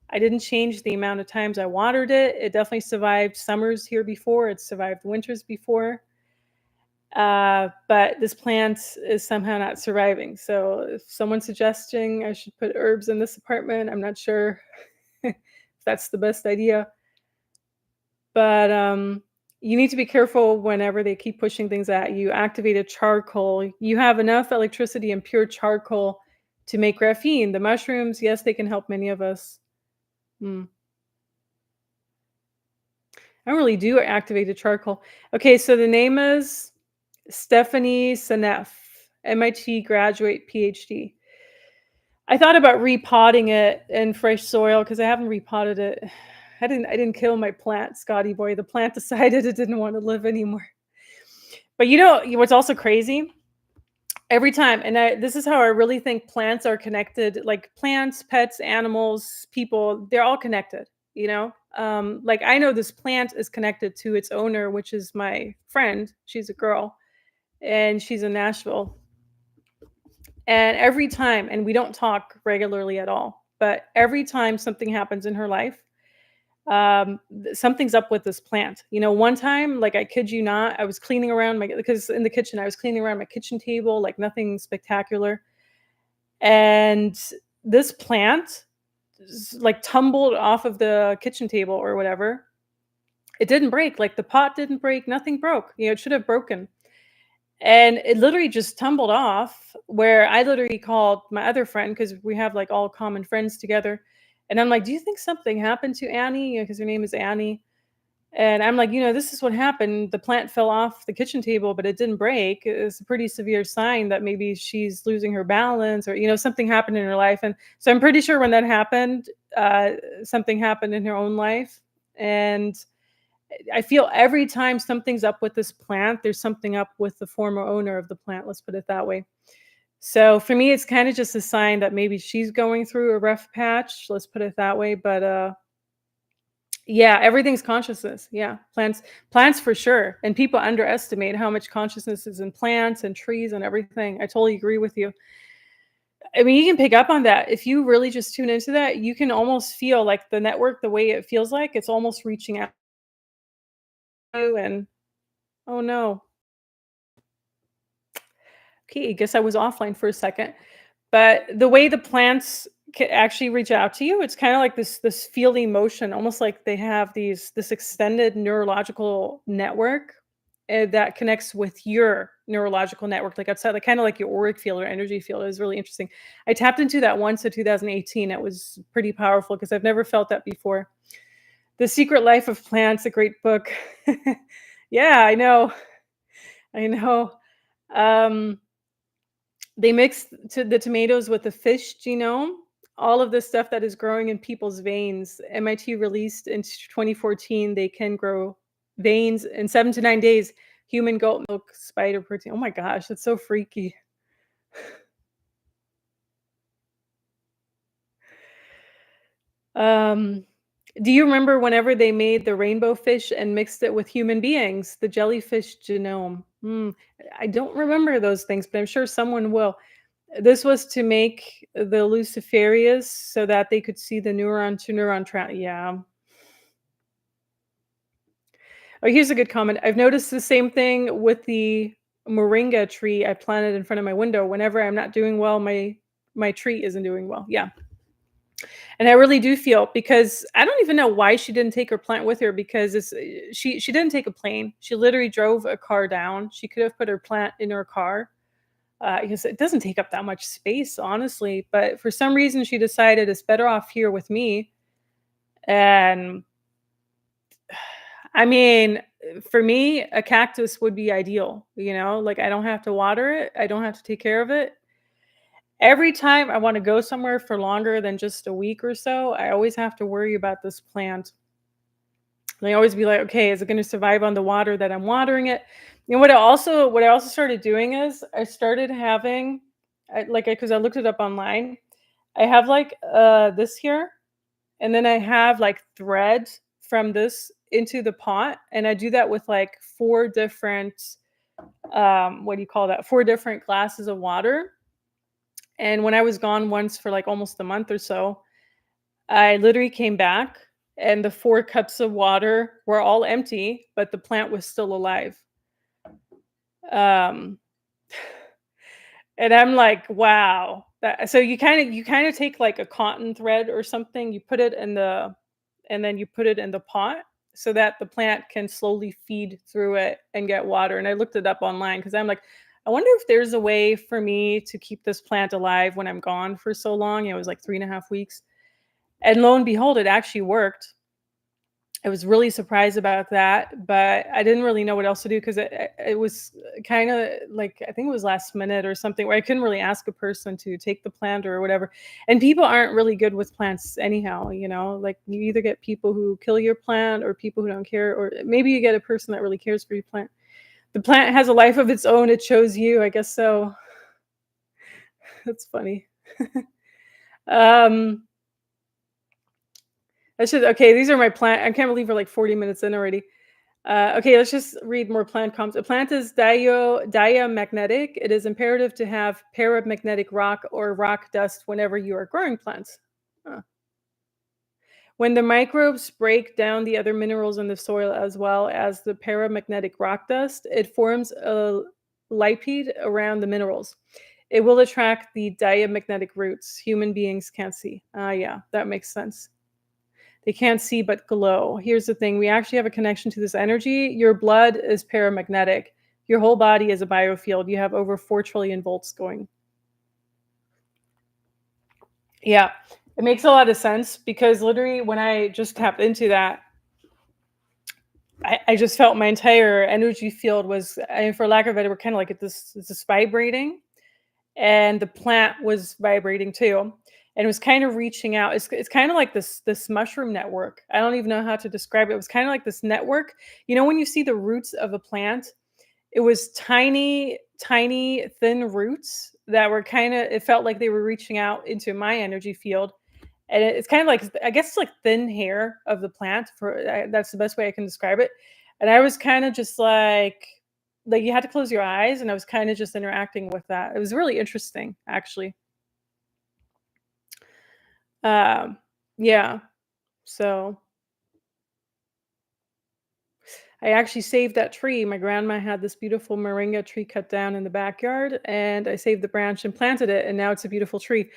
I didn't change the amount of times I watered it. It definitely survived summers here before. It's survived winters before. But this plant is somehow not surviving. So if someone's suggesting I should put herbs in this apartment, I'm not sure if that's the best idea. But you need to be careful whenever they keep pushing things at you. Activated charcoal. You have enough electricity and pure charcoal to make graphene. The mushrooms, yes, they can help many of us. Hmm. I don't really do activated charcoal. Okay, so the name is Stephanie Seneff, MIT graduate PhD. I thought about repotting it in fresh soil because I haven't repotted it. I didn't kill my plant, Scotty boy. The plant decided it didn't want to live anymore. But what's also crazy? Every time, and this is how I really think plants are connected. Like plants, pets, animals, people, they're all connected. Like I know this plant is connected to its owner, which is my friend. She's a girl, and she's in Nashville. And every time, and we don't talk regularly at all, but every time something happens in her life, something's up with this plant. One time, like, I kid you not, I was cleaning around because in the kitchen, I was cleaning around my kitchen table, like nothing spectacular. And this plant like tumbled off of the kitchen table or whatever. It didn't break. Like, the pot didn't break, nothing broke. It should have broken. And it literally just tumbled off, where I literally called my other friend, because we have like all common friends together. And I'm like, do you think something happened to Annie? Because her name is Annie. And I'm like, this is what happened. The plant fell off the kitchen table, but it didn't break. It's a pretty severe sign that maybe she's losing her balance, or, something happened in her life. And so I'm pretty sure when that happened, something happened in her own life. And I feel every time something's up with this plant, there's something up with the former owner of the plant. Let's put it that way. So for me, it's kind of just a sign that maybe she's going through a rough patch. Let's put it that way. But yeah, everything's consciousness. Yeah, plants for sure. And people underestimate how much consciousness is in plants and trees and everything. I totally agree with you. I mean, you can pick up on that. If you really just tune into that, you can almost feel like the network, the way it feels like it's almost reaching out to you. And oh no. Okay, I guess I was offline for a second. But the way the plants can actually reach out to you, it's kind of like this feeling motion, almost like they have this extended neurological network that connects with your neurological network, like outside, like kind of like your auric field or energy field. It was really interesting. I tapped into that once in 2018. It was pretty powerful because I've never felt that before. The Secret Life of Plants, a great book. Yeah, I know. I know. Um, They mix the tomatoes with the fish genome, all of the stuff that is growing in people's veins. MIT released in 2014, they can grow veins in 7 to 9 days, human goat milk spider protein. Oh my gosh, that's so freaky. Um, do you remember whenever they made the rainbow fish and mixed it with human beings, the jellyfish genome? I don't remember those things, but I'm sure someone will. This was to make the luciferias so that they could see the neuron to neuron yeah. Oh, here's a good comment. I've noticed the same thing with the moringa tree I planted in front of my window. Whenever I'm not doing well, my tree isn't doing well. Yeah. And I really do feel, because I don't even know why she didn't take her plant with her, because she didn't take a plane. She literally drove a car down. She could have put her plant in her car. Because it doesn't take up that much space, honestly. But for some reason, she decided it's better off here with me. And I mean, for me, a cactus would be ideal. Like, I don't have to water it, I don't have to take care of it. Every time I want to go somewhere for longer than just a week or so, I always have to worry about this plant. And I always be like, okay, is it going to survive on the water that I'm watering it? What I also started doing is I started having, because I looked it up online. I have like this here, and then I have like thread from this into the pot, and I do that with like four different what do you call that? Four different glasses of water. And when I was gone once for like almost a month or so, I literally came back and the 4 cups of water were all empty, but the plant was still alive. Um, and I'm like, wow. So you kind of take like a cotton thread or something, you put it in and then you put it in the pot so that the plant can slowly feed through it and get water. And I looked it up online because I'm like, I wonder if there's a way for me to keep this plant alive when I'm gone for so long. It was like 3.5 weeks. And lo and behold, it actually worked. I was really surprised about that, but I didn't really know what else to do because it was kind of like, I think it was last minute or something, where I couldn't really ask a person to take the plant or whatever. And people aren't really good with plants anyhow, like you either get people who kill your plant or people who don't care, or maybe you get a person that really cares for your plant. The plant has a life of its own. It chose you, I guess so. That's funny. um okay, these are my plant. I can't believe we're like 40 minutes in already. Okay, let's just read more plant comps. A plant is diamagnetic. It is imperative to have paramagnetic rock or rock dust whenever you are growing plants. Huh. When the microbes break down the other minerals in the soil as well as the paramagnetic rock dust, it forms a lipid around the minerals. It will attract the diamagnetic roots human beings can't see. Ah, yeah, that makes sense. They can't see but glow. Here's the thing, we actually have a connection to this energy. Your blood is paramagnetic. Your whole body is a biofield. You have over 4 trillion volts going. Yeah, it makes a lot of sense because literally when I just tapped into that, I just felt my entire energy field was, I mean, for lack of a better word, kind of like this vibrating, and the plant was vibrating too, and it was kind of reaching out. It's kind of like this mushroom network. I don't even know how to describe it. It was kind of like this network. You know, when you see the roots of a plant, it was tiny, tiny, thin roots that were kind of. It felt like they were reaching out into my energy field, and it's kind of like, I guess it's like thin hair of the plant. That's the best way I can describe it. And I was kind of just like you had to close your eyes, and I was kind of just interacting with that. It was really interesting, actually. Um, yeah. So I actually saved that tree. My grandma had this beautiful moringa tree cut down in the backyard, and I saved the branch and planted it, and now it's a beautiful tree.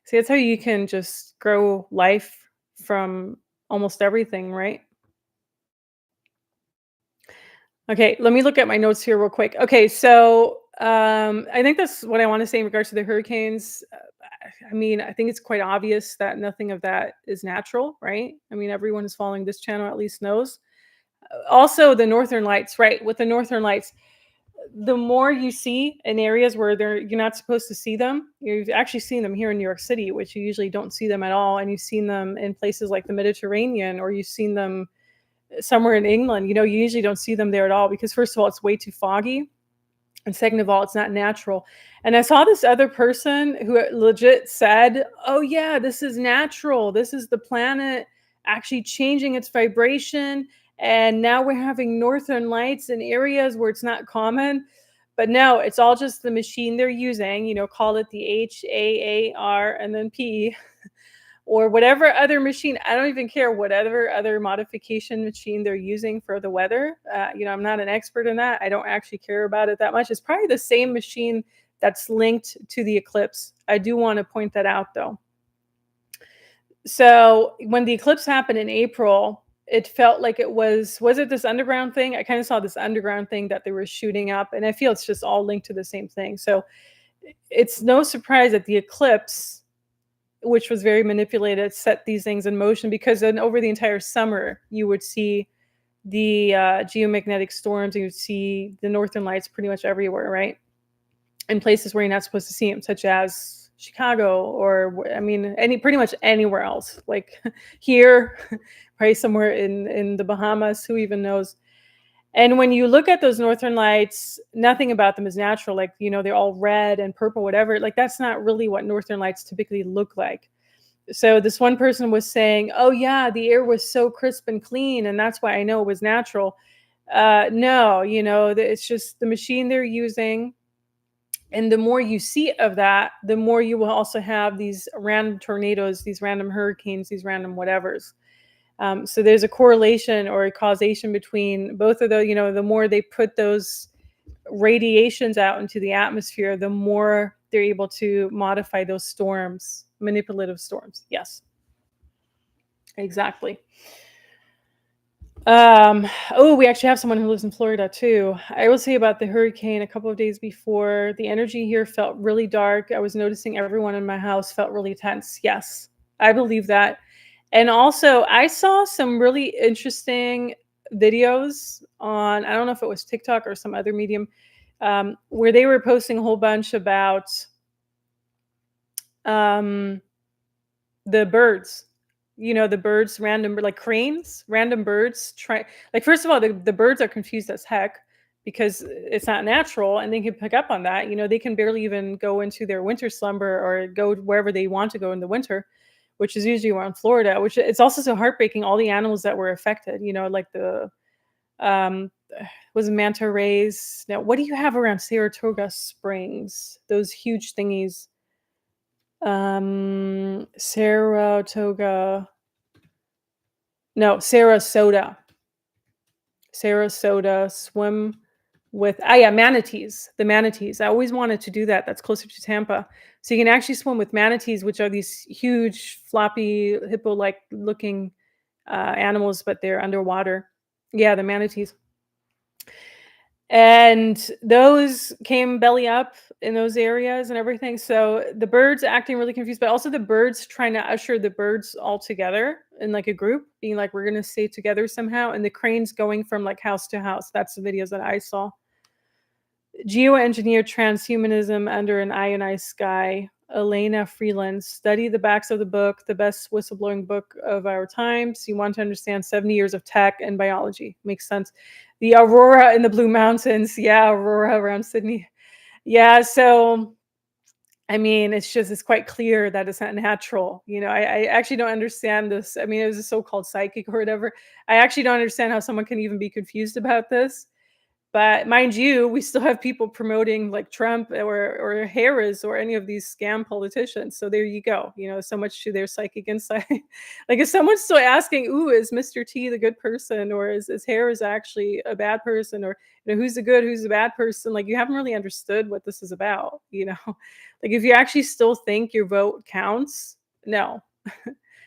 See, that's how you can just grow life from almost everything, right? Okay, let me look at my notes here real quick. Okay, so I think that's what I want to say in regards to the hurricanes. I mean, I think it's quite obvious that nothing of that is natural, right? I mean, everyone who's following this channel at least knows. Also, the northern lights, right? With the northern lights, the more you see in areas where you're not supposed to see them, you've actually seen them here in New York City, which you usually don't see them at all, and you've seen them in places like the Mediterranean, or you've seen them somewhere in England. You know, you usually don't see them there at all because first of all, it's way too foggy. And second of all, it's not natural. And I saw this other person who legit said, "Oh yeah, this is natural. This is the planet actually changing its vibration. And now we're having northern lights in areas where it's not common." But no, it's all just the machine they're using, you know, call it the HAAR and then P, or whatever other machine. I don't even care whatever other modification machine they're using for the weather. You know, I'm not an expert in that. I don't actually care about it that much. It's probably the same machine that's linked to the eclipse. I do want to point that out though. So when the eclipse happened in April, it felt like was it this underground thing? I kind of saw this underground thing that they were shooting up, and I feel it's just all linked to the same thing. So it's no surprise that the eclipse, which was very manipulated, set these things in motion, because then over the entire summer, you would see the geomagnetic storms, and you would see the northern lights pretty much everywhere, right? In places where you're not supposed to see them, such as Chicago, or I mean, pretty much anywhere else, like here, probably somewhere in the Bahamas, who even knows? And when you look at those northern lights, nothing about them is natural. Like, you know, they're all red and purple, whatever. Like, that's not really what northern lights typically look like. So this one person was saying, "Oh yeah, the air was so crisp and clean, and that's why I know it was natural." No, you know, it's just the machine they're using. And the more you see of that, the more you will also have these random tornadoes, these random hurricanes, these random whatevers. So there's a correlation or a causation between both of those. You know, the more they put those radiations out into the atmosphere, the more they're able to modify those storms, manipulative storms. Yes, exactly. Oh, we actually have someone who lives in Florida too. I will say about the hurricane, a couple of days before, the energy here felt really dark. I was noticing everyone in my house felt really tense. Yes, I believe that. And also, I saw some really interesting videos on, I don't know if it was TikTok or some other medium, where they were posting a whole bunch about um, the birds. You know, the birds, random, like cranes, random birds. Like, first of all, the birds are confused as heck because it's not natural, and they can pick up on that. You know, they can barely even go into their winter slumber or go wherever they want to go in the winter, which is usually around Florida, which it's also so heartbreaking. All the animals that were affected, you know, like Um, was manta rays. Now, what do you have around Saratoga Springs? Those huge thingies. Saratoga. No, Sarasota. Sarasota. Swim with yeah, manatees. The manatees. I always wanted to do that. That's closer to Tampa. So you can actually swim with manatees, which are these huge, floppy, hippo-like looking animals, but they're underwater. Yeah, the manatees. And those came belly up in those areas and everything. So the birds acting really confused, but also the birds trying to usher the birds all together in like a group, being like, we're going to stay together somehow. And the cranes going from like house to house. That's the videos that I saw. Geoengineered transhumanism under an ionized sky. Elena Freeland. Study the backs of the book, the best whistleblowing book of our times. You want to understand 70 years of tech and biology. Makes sense. The aurora in the Blue Mountains. Yeah, aurora around Sydney. Yeah, so I mean, it's quite clear that it's not natural. I actually don't understand this. I mean, it was a so-called psychic or whatever. I actually don't understand how someone can even be confused about this. But mind you, we still have people promoting like Trump or Harris or any of these scam politicians. So there you go. So much to their psychic insight. Like if someone's still asking, "Ooh, is Mr. T the good person, or is Harris actually a bad person, or who's the good, who's the bad person?" Like you haven't really understood what this is about. Like if you actually still think your vote counts, no.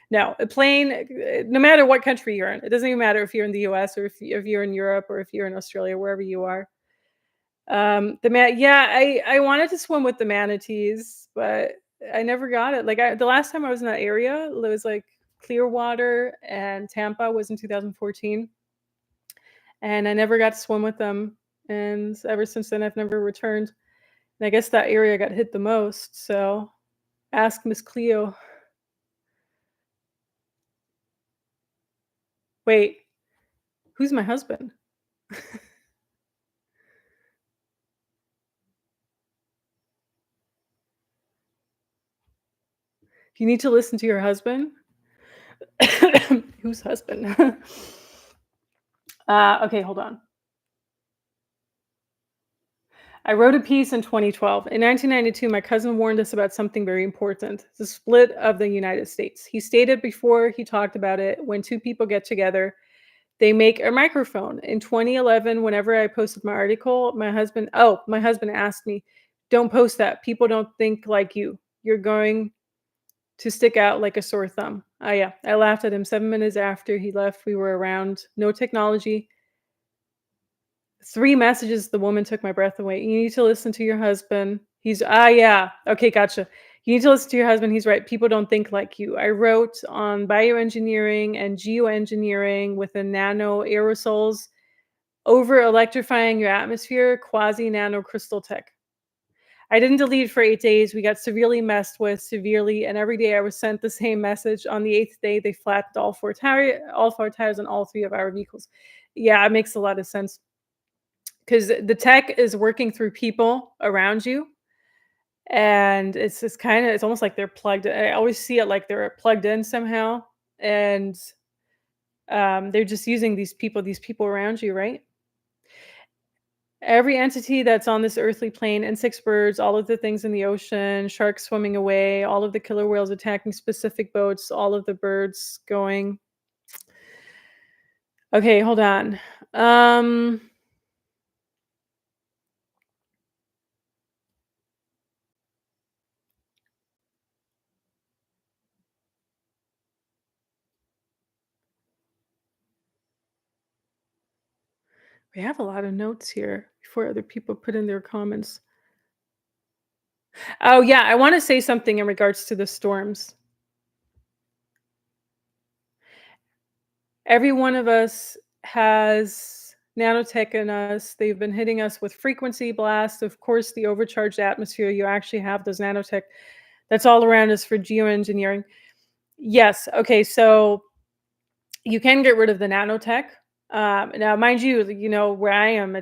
No, a plane, no matter what country you're in, it doesn't even matter if you're in the US or if you're in Europe or if you're in Australia, wherever you are. Yeah, I wanted to swim with the manatees, but I never got it. Like the last time I was in that area, it was like Clearwater and Tampa was in 2014, and I never got to swim with them. And ever since then, I've never returned. And I guess that area got hit the most. So ask Miss Cleo. Wait, who's my husband? You need to listen to your husband. Whose husband? Okay, hold on. I wrote a piece in 2012. In 1992, my cousin warned us about something very important: the split of the United States. He stated before he talked about it, when two people get together, they make a microphone. In 2011, whenever I posted my article, my husband asked me, "Don't post that. People don't think like you. You're going to stick out like a sore thumb." Oh, yeah. I laughed at him 7 minutes after he left. We were around. No technology. 3 messages, the woman took my breath away. You need to listen to your husband. Yeah. Okay, gotcha. You need to listen to your husband. He's right. People don't think like you. I wrote on bioengineering and geoengineering with the nano aerosols over electrifying your atmosphere, quasi nano crystal tech. I didn't delete for 8 days. We got severely messed with, severely, and every day I was sent the same message. On the 8th day, they flattened all four tires on all 3 of our vehicles. Yeah, it makes a lot of sense, because the tech is working through people around you, and it's almost like they're plugged. I always see it like they're plugged in somehow, and they're just using these people around you, right? Every entity that's on this earthly plane, insects, birds, all of the things in the ocean, sharks swimming away, all of the killer whales attacking specific boats, all of the birds going. Okay, hold on. We have a lot of notes here before other people put in their comments. Oh, yeah, I wanna say something in regards to the storms. Every one of us has nanotech in us. They've been hitting us with frequency blasts. Of course, the overcharged atmosphere, you actually have those nanotech that's all around us for geoengineering. Yes, okay, so you can get rid of the nanotech. Now, mind you, where I am,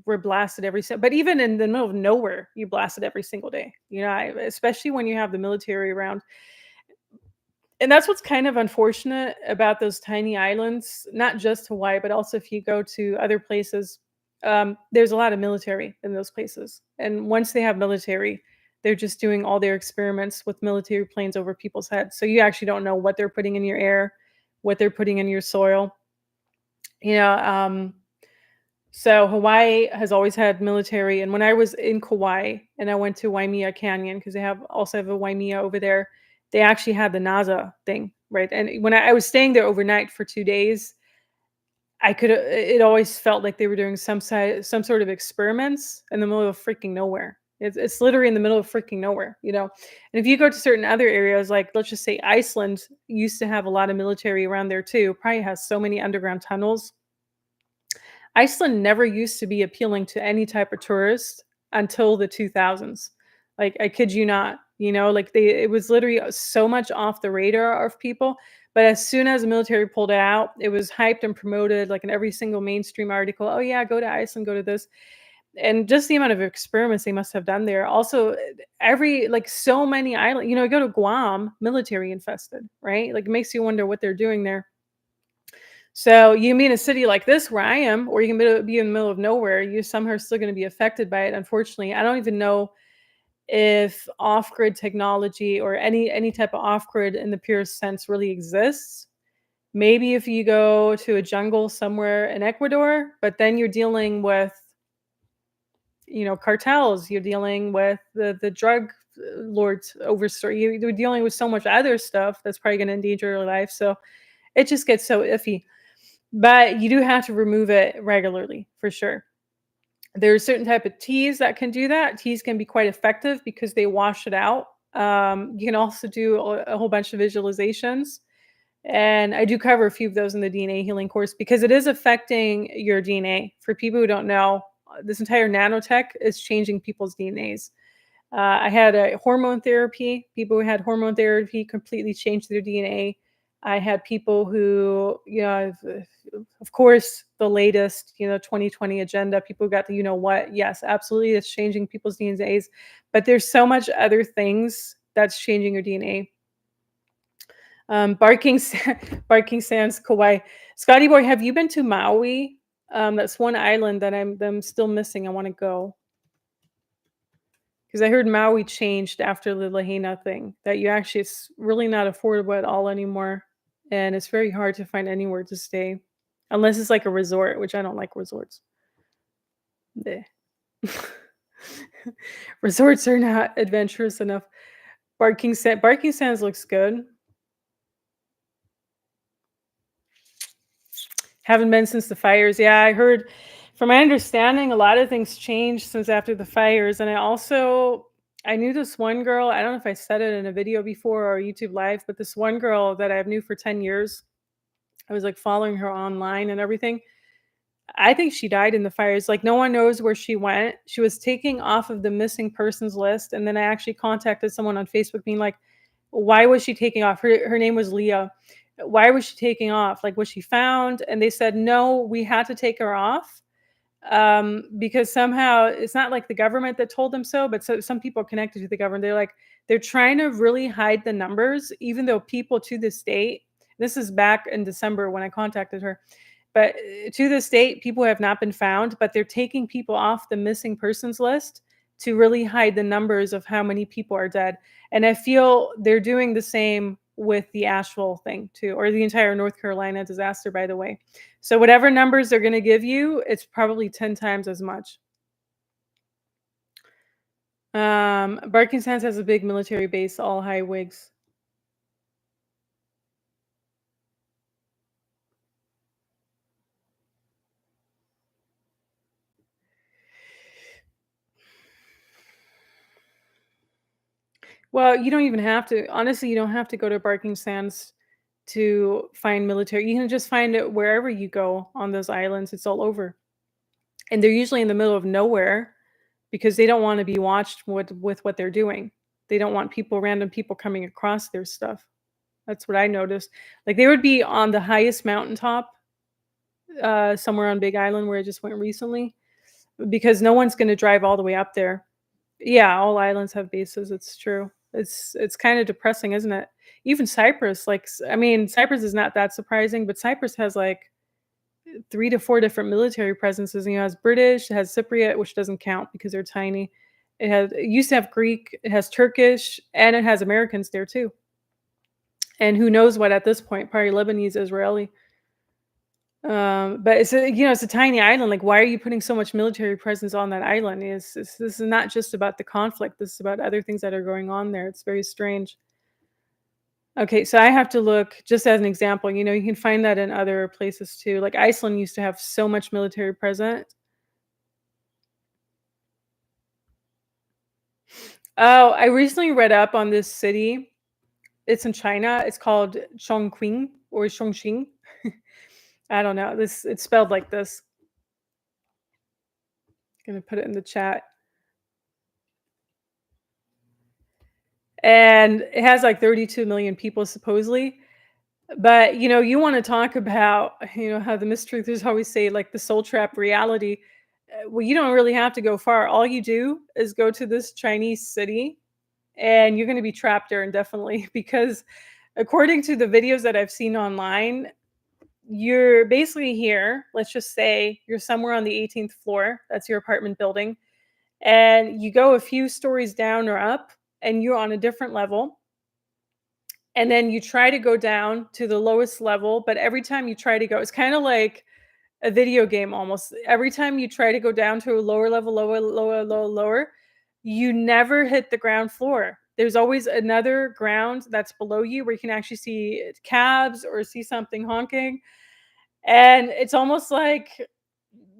we're blasted but even in the middle of nowhere, you blast it every single day. Especially when you have the military around. And that's what's kind of unfortunate about those tiny islands, not just Hawaii, but also if you go to other places, there's a lot of military in those places. And once they have military, they're just doing all their experiments with military planes over people's heads. So you actually don't know what they're putting in your air, what they're putting in your soil. You know, so Hawaii has always had military, and when I was in Kauai and I went to Waimea Canyon because they have a Waimea over there, they actually had the NASA thing, right? And when I was staying there overnight for 2 days, I could it always felt like they were doing some sort of experiments in the middle of freaking nowhere. It's literally in the middle of freaking nowhere, you know. And if you go to certain other areas, like let's just say Iceland used to have a lot of military around there too. Probably has so many underground tunnels. Iceland never used to be appealing to any type of tourist until the 2000s. Like, I kid you not, you know, like it was literally so much off the radar of people. But as soon as the military pulled out, it was hyped and promoted like in every single mainstream article. Oh yeah, go to Iceland, go to this. And just the amount of experiments they must have done there. Also, every like so many islands, you know, go to Guam, military infested, right? Like it makes you wonder what they're doing there. So you mean a city like this where I am, or you can be in the middle of nowhere, you somehow are still going to be affected by it. Unfortunately, I don't even know if off-grid technology or any type of off-grid in the purest sense really exists. Maybe if you go to a jungle somewhere in Ecuador, but then you're dealing with, you know, cartels, you're dealing with the drug lords you're dealing with so much other stuff that's probably going to endanger your life. So it just gets so iffy. But you do have to remove it regularly for sure. There's certain type of teas that can do that. Teas can be quite effective because they wash it out. You can also do a whole bunch of visualizations. And I do cover a few of those in the DNA healing course because it is affecting your DNA. For people who don't know, this entire nanotech is changing people's DNAs. I had a hormone therapy. People who had hormone therapy completely changed their DNA. I had people who, you know, of course, the latest, you know, 2020 agenda, people got the, you know what, yes, absolutely, it's changing people's DNAs, but there's so much other things that's changing your DNA. Barking, Barking Sands, Kauai. Scotty Boy, have you been to Maui? That's one island that I'm still missing. I want to go. Because I heard Maui changed after the Lahaina thing, that you actually it's really not affordable at all anymore, and it's very hard to find anywhere to stay, unless it's like a resort, which I don't like resorts. Bleh. Resorts are not adventurous enough. Barking Sands looks good. Haven't been since the fires. Yeah, I heard from my understanding, a lot of things changed since after the fires. And I knew this one girl. I don't know if I said it in a video before or YouTube live, but this one girl that I've knew for 10 years, I was like following her online and everything. I think she died in the fires. Like no one knows where she went. She was taking off of the missing persons list. And then I actually contacted someone on Facebook being like, why was she taking off? Her name was Leah. Why was she taking off? Like, was she found? And they said, no, we had to take her off because somehow it's not like the government that told them so, but so some people connected to the government, they're trying to really hide the numbers, even though people to this date, this is back in December when I contacted her, but to this date, people have not been found, but they're taking people off the missing persons list to really hide the numbers of how many people are dead. And I feel they're doing the same with the Asheville thing too, or the entire North Carolina disaster, by the way. So whatever numbers they're going to give you, it's probably 10 times as much. Barking Sands has a big military base, all high wigs. Well, you don't even have to. Honestly, you don't have to go to Barking Sands to find military. You can just find it wherever you go on those islands. It's all over. And they're usually in the middle of nowhere because they don't want to be watched with what they're doing. They don't want random people coming across their stuff. That's what I noticed. Like they would be on the highest mountaintop, somewhere on Big Island where I just went recently, because no one's going to drive all the way up there. Yeah, all islands have bases. It's true. It's kind of depressing, isn't it? Even Cyprus, like, I mean, Cyprus is not that surprising, but Cyprus has like 3 to 4 different military presences. You know, it has British, it has Cypriot, which doesn't count because they're tiny. It used to have Greek, it has Turkish, and it has Americans there too. And who knows what at this point, probably Lebanese, Israeli. But it's a tiny island. Like, why are you putting so much military presence on that island? This is not just about the conflict. This is about other things that are going on there. It's very strange. Okay, so I have to look just as an example. You know, you can find that in other places too. Like Iceland used to have so much military presence. Oh, I recently read up on this city. It's in China. It's called Chongqing or Chongqing. I don't know. It's spelled like this. I'm gonna put it in the chat. And it has like 32 million people supposedly. But you want to talk about how the mistruthers always say like the soul trap reality. Well, you don't really have to go far. All you do is go to this Chinese city, and you're going to be trapped there indefinitely because, according to the videos that I've seen online, you're basically here. Let's just say you're somewhere on the 18th floor. That's your apartment building, and you go a few stories down or up, and you're on a different level. And then you try to go down to the lowest level, but every time you try to go, it's kind of like a video game almost. Every time you try to go down to a lower level, lower, you never hit the ground floor. There's always another ground that's below you where you can actually see cabs or see something honking. And it's almost like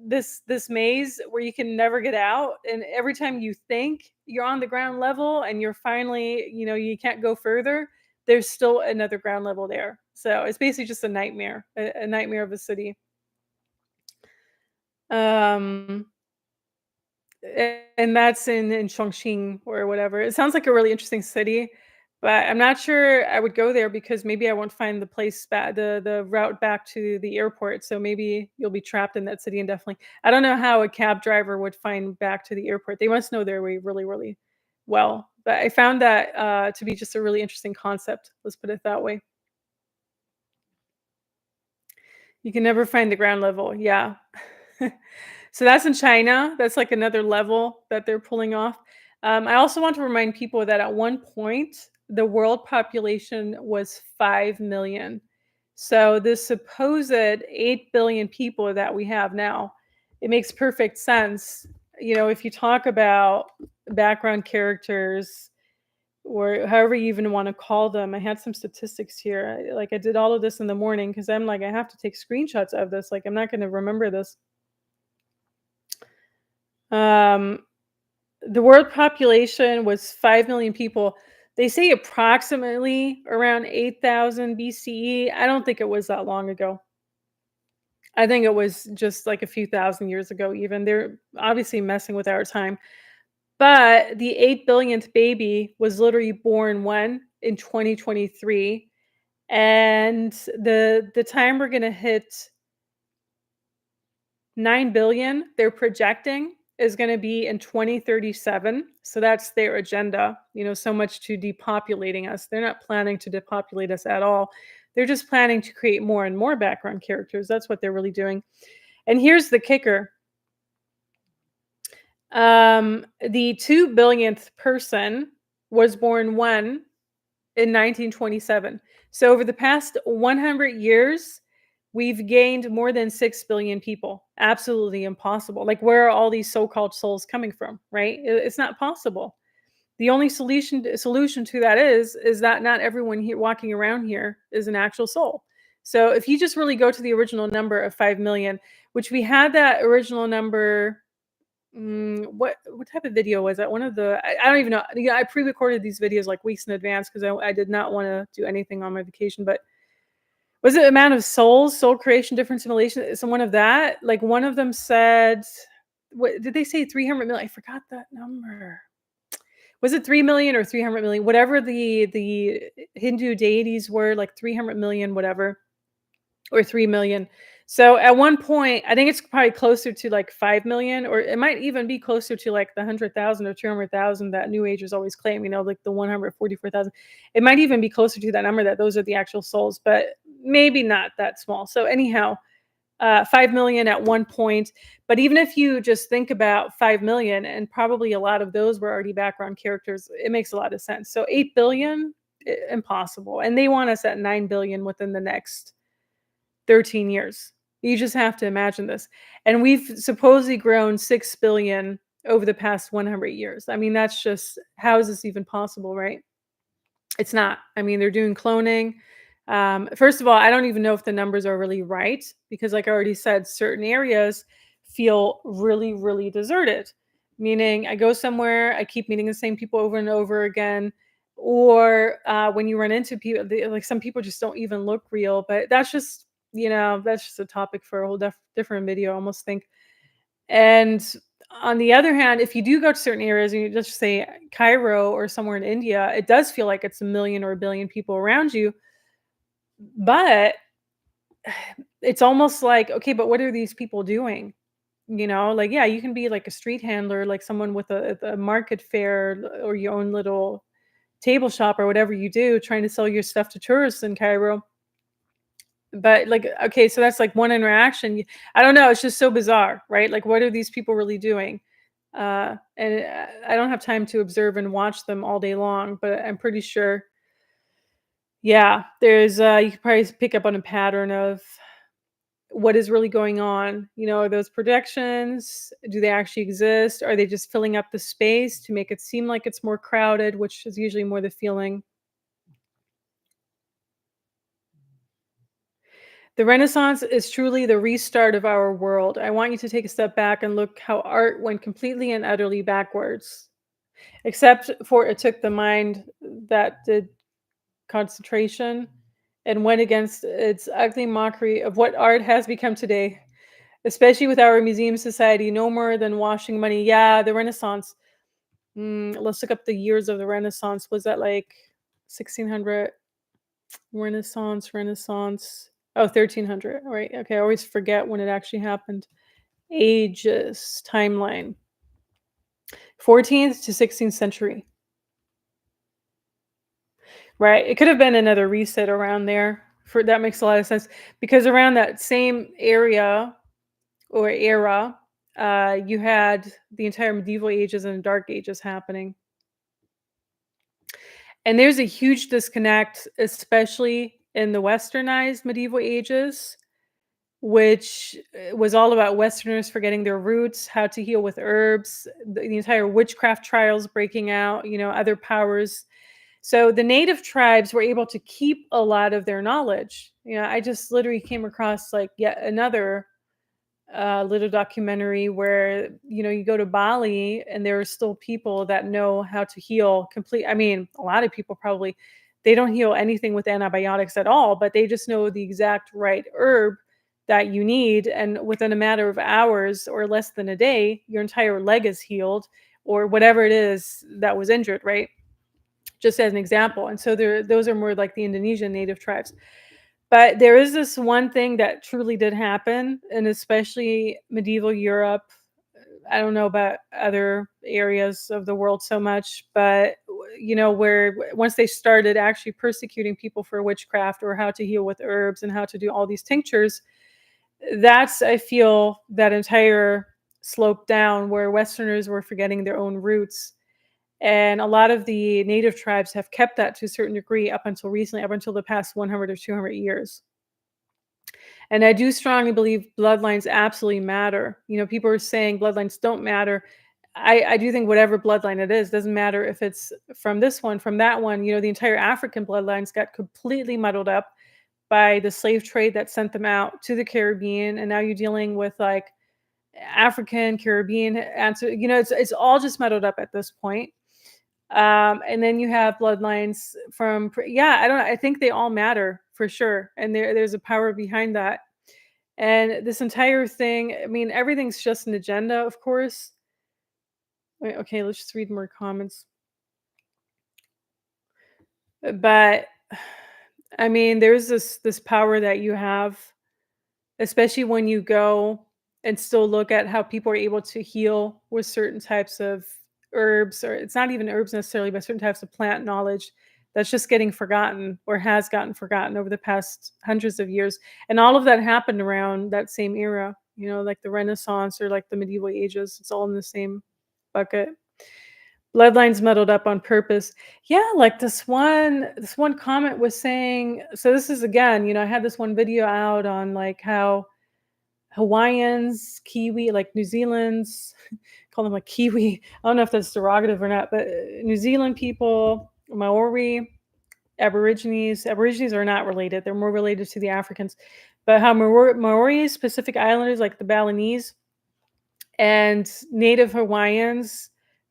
this maze where you can never get out. And every time you think you're on the ground level and you're finally, you can't go further, there's still another ground level there. So it's basically just a nightmare, a nightmare of a city. Um, and that's in Chongqing or whatever. It sounds like a really interesting city, but I'm not sure I would go there because maybe I won't find the place back, the route back to the airport. So maybe you'll be trapped in that city indefinitely. I don't know how a cab driver would find back to the airport. They must know their way really, really well. But I found that to be just a really interesting concept. Let's put it that way. You can never find the ground level. Yeah. So that's in China. That's like another level that they're pulling off. I also want to remind people that at one point, the world population was 5 million. So this supposed 8 billion people that we have now, it makes perfect sense. If you talk about background characters or however you even want to call them, I had some statistics here. I did all of this in the morning because I'm like, I have to take screenshots of this. Like, I'm not going to remember this. Um, the world population was 5 million people. They say approximately around 8,000 BCE. I don't think it was that long ago. I think it was just like a few thousand years ago, even. They're obviously messing with our time. But the 8 billionth baby was literally born when? In 2023. And the time we're going to hit 9 billion, they're projecting, is going to be in 2037. So that's their agenda, so much to depopulating us. They're not planning to depopulate us at all. They're just planning to create more and more background characters. That's what they're really doing. And here's the kicker. The 2 billionth person was born when? In 1927. So over the past 100 years, we've gained more than 6 billion people. Absolutely impossible. Like, where are all these so-called souls coming from, right? It's not possible. The only solution to that is that not everyone here walking around here is an actual soul. So if you just really go to the original number of 5 million, which we had that original number, what type of video was that? One of the I don't even know. I pre-recorded these videos like weeks in advance because I did not want to do anything on my vacation. But was it amount of souls, soul creation, different simulation? So one of that, like one of them said, what did they say? 300 million. I forgot that number. Was it 3 million or 300 million? Whatever the Hindu deities were, like 300 million, whatever, or 3 million. So at one point, I think it's probably closer to like 5 million, or it might even be closer to like the 100,000 or 200,000 that New Agers always claim, like the 144,000. It might even be closer to that number, that those are the actual souls, but maybe not that small. So, anyhow, 5 million at one point. But even if you just think about 5 million, and probably a lot of those were already background characters, it makes a lot of sense. So, 8 billion, impossible. And they want us at 9 billion within the next 13 years. You just have to imagine this. And we've supposedly grown 6 billion over the past 100 years. I mean, that's just, how is this even possible, right? It's not. I mean, they're doing cloning. First of all, I don't even know if the numbers are really right, because, like I already said, certain areas feel really, really deserted. Meaning, I go somewhere, I keep meeting the same people over and over again. Or when you run into people, like some people just don't even look real. But that's just a topic for a whole different video, I almost think. And on the other hand, if you do go to certain areas, and you just say Cairo or somewhere in India, it does feel like it's a million or a billion people around you. But it's almost like, okay, but what are these people doing? Like, yeah, you can be like a street handler, like someone with a market fair, or your own little table shop, or whatever you do, trying to sell your stuff to tourists in Cairo. But, like, okay, so that's like one interaction. I don't know, it's just so bizarre, right? Like, what are these people really doing? And I don't have time to observe and watch them all day long, but I'm pretty sure, yeah, there's you could probably pick up on a pattern of what is really going on. Are those projections? Do they actually exist? Are they just filling up the space to make it seem like it's more crowded, which is usually more the feeling. The Renaissance is truly the restart of our world. I want you to take a step back and look how art went completely and utterly backwards, except for it took the mind that did concentration and went against its ugly mockery of what art has become today, especially with our museum society, no more than washing money. Yeah, the Renaissance. Let's look up the years of the Renaissance. Was that like 1600? Renaissance. Oh, 1300. Right. Okay. I always forget when it actually happened. Ages, timeline. 14th to 16th century. Right. It could have been another reset around there. For that makes a lot of sense, because around that same area or era, you had the entire medieval ages and dark ages happening. And there's a huge disconnect, especially in the westernized medieval ages, which was all about Westerners forgetting their roots, how to heal with herbs, the entire witchcraft trials breaking out, other powers. So the native tribes were able to keep a lot of their knowledge. I just literally came across like yet another little documentary where you go to Bali, and there are still people that know how to heal complete. I mean, a lot of people probably, they don't heal anything with antibiotics at all, but they just know the exact right herb that you need, and within a matter of hours or less than a day, your entire leg is healed, or whatever it is that was injured, right? Just as an example. And so those are more like the Indonesian native tribes. But there is this one thing that truly did happen, and especially medieval Europe. I don't know about other areas of the world so much, but where once they started actually persecuting people for witchcraft, or how to heal with herbs, and how to do all these tinctures, that's, I feel, that entire slope down where Westerners were forgetting their own roots. And a lot of the native tribes have kept that to a certain degree up until recently, up until the past 100 or 200 years. And I do strongly believe bloodlines absolutely matter. People are saying bloodlines don't matter. I do think whatever bloodline it is, doesn't matter if it's from this one, from that one. The entire African bloodlines got completely muddled up by the slave trade that sent them out to the Caribbean. And now you're dealing with like African, Caribbean answer. It's all just muddled up at this point. And then you have bloodlines from, yeah, I don't know. I think they all matter for sure. And there's a power behind that. And this entire thing, I mean, everything's just an agenda, of course. Wait, okay, let's just read more comments. But I mean, there's this power that you have, especially when you go and still look at how people are able to heal with certain types of herbs, or it's not even herbs necessarily, but certain types of plant knowledge that's just getting forgotten or has gotten forgotten over the past hundreds of years. And all of that happened around that same era, like the Renaissance or like the medieval ages. It's all in the same bucket. Bloodlines muddled up on purpose. Yeah, like this one comment was saying, so this is again, I had this one video out on like how Hawaiians, Kiwi, like New Zealand's, call them like Kiwi. I don't know if that's derogative or not, but New Zealand people, Maori, Aborigines are not related. They're more related to the Africans. But how Maoris, Pacific Islanders, like the Balinese, and Native Hawaiians,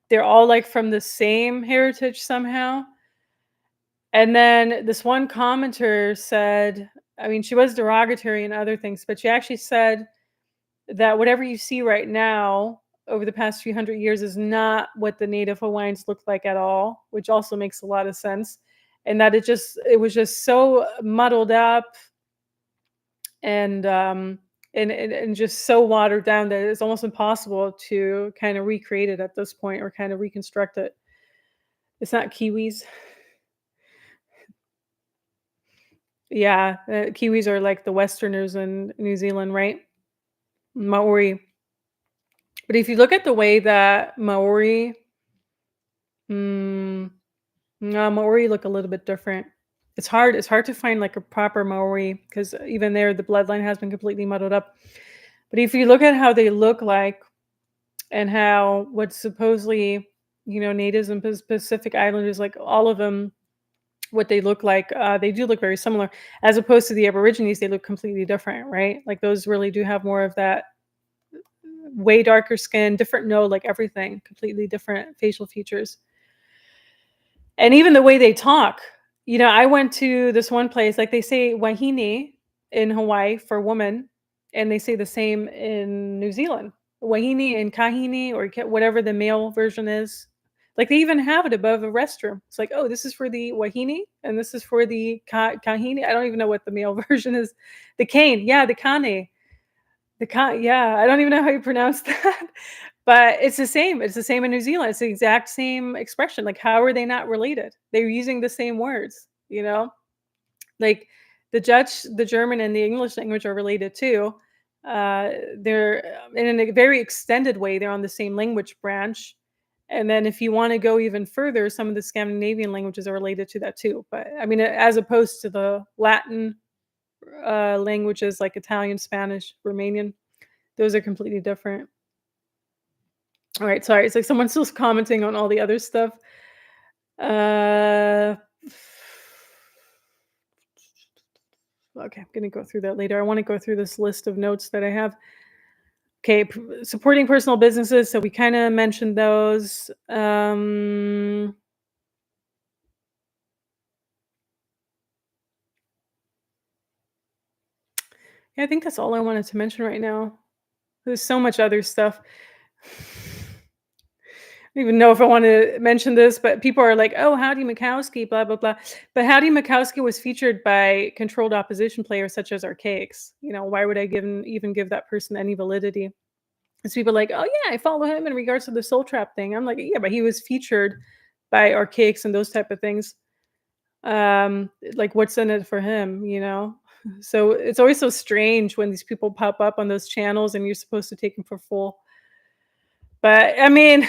they're all like from the same heritage somehow. And then this one commenter said, I mean, she was derogatory and other things, but she actually said that whatever you see right now over the past few hundred years is not what the Native Hawaiians looked like at all, which also makes a lot of sense. And that it was just so muddled up and just so watered down that it's almost impossible to kind of recreate it at this point or kind of reconstruct it. It's not Kiwis. Yeah, Kiwis are like the Westerners in New Zealand, right? Maori. But if you look at the way that Maori, mm, no, Maori look a little bit different. It's hard to find like a proper Maori because even there the bloodline has been completely muddled up. But if you look at how they look like and how what's supposedly, natives and Pacific Islanders, like all of them, what they look like, they do look very similar. As opposed to the Aborigines, they look completely different, right? Like those really do have more of that way darker skin, different nose, like everything, completely different facial features. And even the way they talk. I went to this one place, like they say wahine in Hawaii for woman, and they say the same in New Zealand. Wahine and kahine, or whatever the male version is. Like they even have it above a restroom. It's like, oh, this is for the wahine, and this is for the kahine. I don't even know what the male version is. The cane, yeah, the kane. Yeah, I don't even know how you pronounce that. But it's the same. It's the same in New Zealand. It's the exact same expression. Like, how are they not related? They're using the same words, Like the German and the English language are related too. They're in a very extended way, they're on the same language branch. And then if you want to go even further, some of the Scandinavian languages are related to that too. But I mean, as opposed to the Latin languages like Italian, Spanish, Romanian, those are completely different. All right, sorry. It's like someone's still commenting on all the other stuff. Okay, I'm going to go through that later. I want to go through this list of notes that I have. Okay, supporting personal businesses. So we kind of mentioned those. Yeah, I think that's all I wanted to mention right now. There's so much other stuff. I don't even know if I want to mention this, but people are like, "Oh, Howdy Mikowski, blah blah blah." But Howdy Mikowski was featured by controlled opposition players such as Archaics. Why would I even give that person any validity? Because people are like, "Oh yeah, I follow him in regards to the soul trap thing." I'm like, "Yeah, but he was featured by Archaics and those type of things. Like, what's in it for him?" So it's always so strange when these people pop up on those channels and you're supposed to take them for full. But I mean,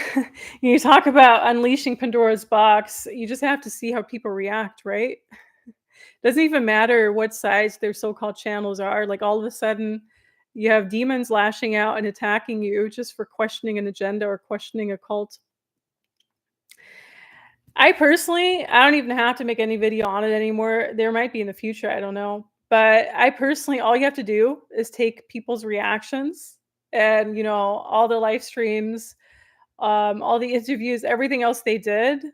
you talk about unleashing Pandora's box, you just have to see how people react, right? Doesn't even matter what size their so-called channels are. Like all of a sudden, you have demons lashing out and attacking you just for questioning an agenda or questioning a cult. I don't even have to make any video on it anymore. There might be in the future, I don't know. But I personally, all you have to do is take people's reactions and, all the live streams, all the interviews, everything else they did,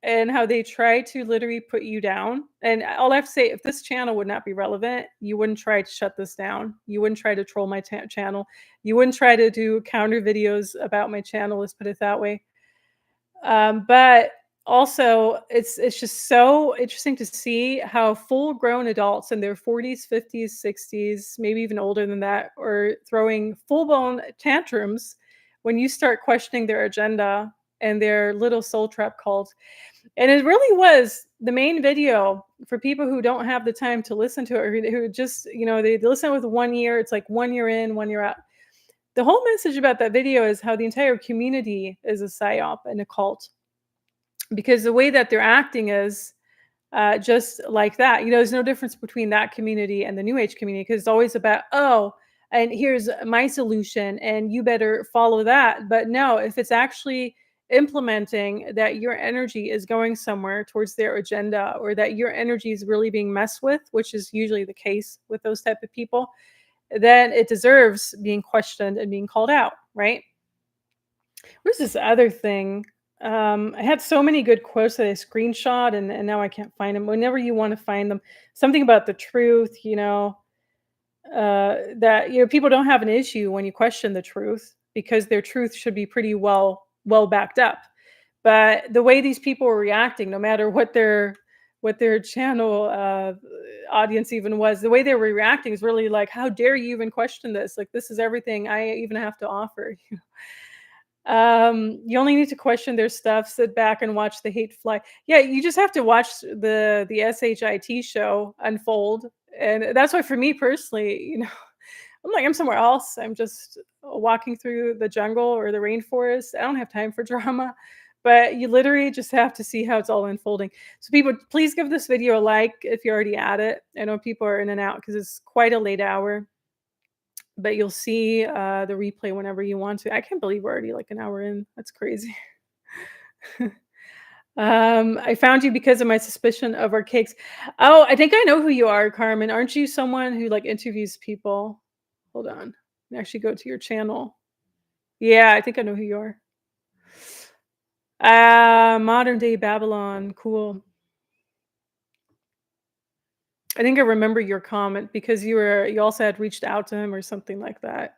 and how they try to literally put you down. And all I have to say, if this channel would not be relevant, you wouldn't try to shut this down. You wouldn't try to troll my channel. You wouldn't try to do counter videos about my channel, let's put it that way. But also, it's just so interesting to see how full-grown adults in their 40s, 50s, 60s, maybe even older than that, are throwing full-blown tantrums when you start questioning their agenda and their little soul trap cult. And it really was the main video for people who don't have the time to listen to it, or who just, they listen with 1 year. It's like 1 year in, 1 year out. The whole message about that video is how the entire community is a psyop and a cult, because the way that they're acting is just like that. There's no difference between that community and the New Age community, because it's always about, oh, and here's my solution, and you better follow that. But no, if it's actually implementing that your energy is going somewhere towards their agenda, or that your energy is really being messed with, which is usually the case with those type of people, then it deserves being questioned and being called out, right? Where's this other thing? I had so many good quotes that I screenshot, and now I can't find them. Whenever you want to find them, something about the truth, that people don't have an issue when you question the truth, because their truth should be pretty well backed up. But the way these people were reacting, no matter what their channel audience even was, the way they were reacting is really like, how dare you even question this? Like, this is everything I even have to offer. You only need to question their stuff, sit back and watch the hate fly. Yeah, you just have to watch the SHIT show unfold. And that's why, for me personally, I'm like, I'm somewhere else. I'm just walking through the jungle or the rainforest. I don't have time for drama. But you literally just have to see how it's all unfolding. So people, please give this video a like if you're already at it. I know people are in and out because it's quite a late hour, but you'll see the replay whenever you want to. I can't believe we're already like an hour in. That's crazy. I found you because of my suspicion of our cakes. Oh, I think I know who you are, Carmen. Aren't you someone who like interviews people? Hold on. Let me actually go to your channel. Yeah, I think I know who you are. Modern day Babylon. Cool. I think I remember your comment because you also had reached out to him or something like that.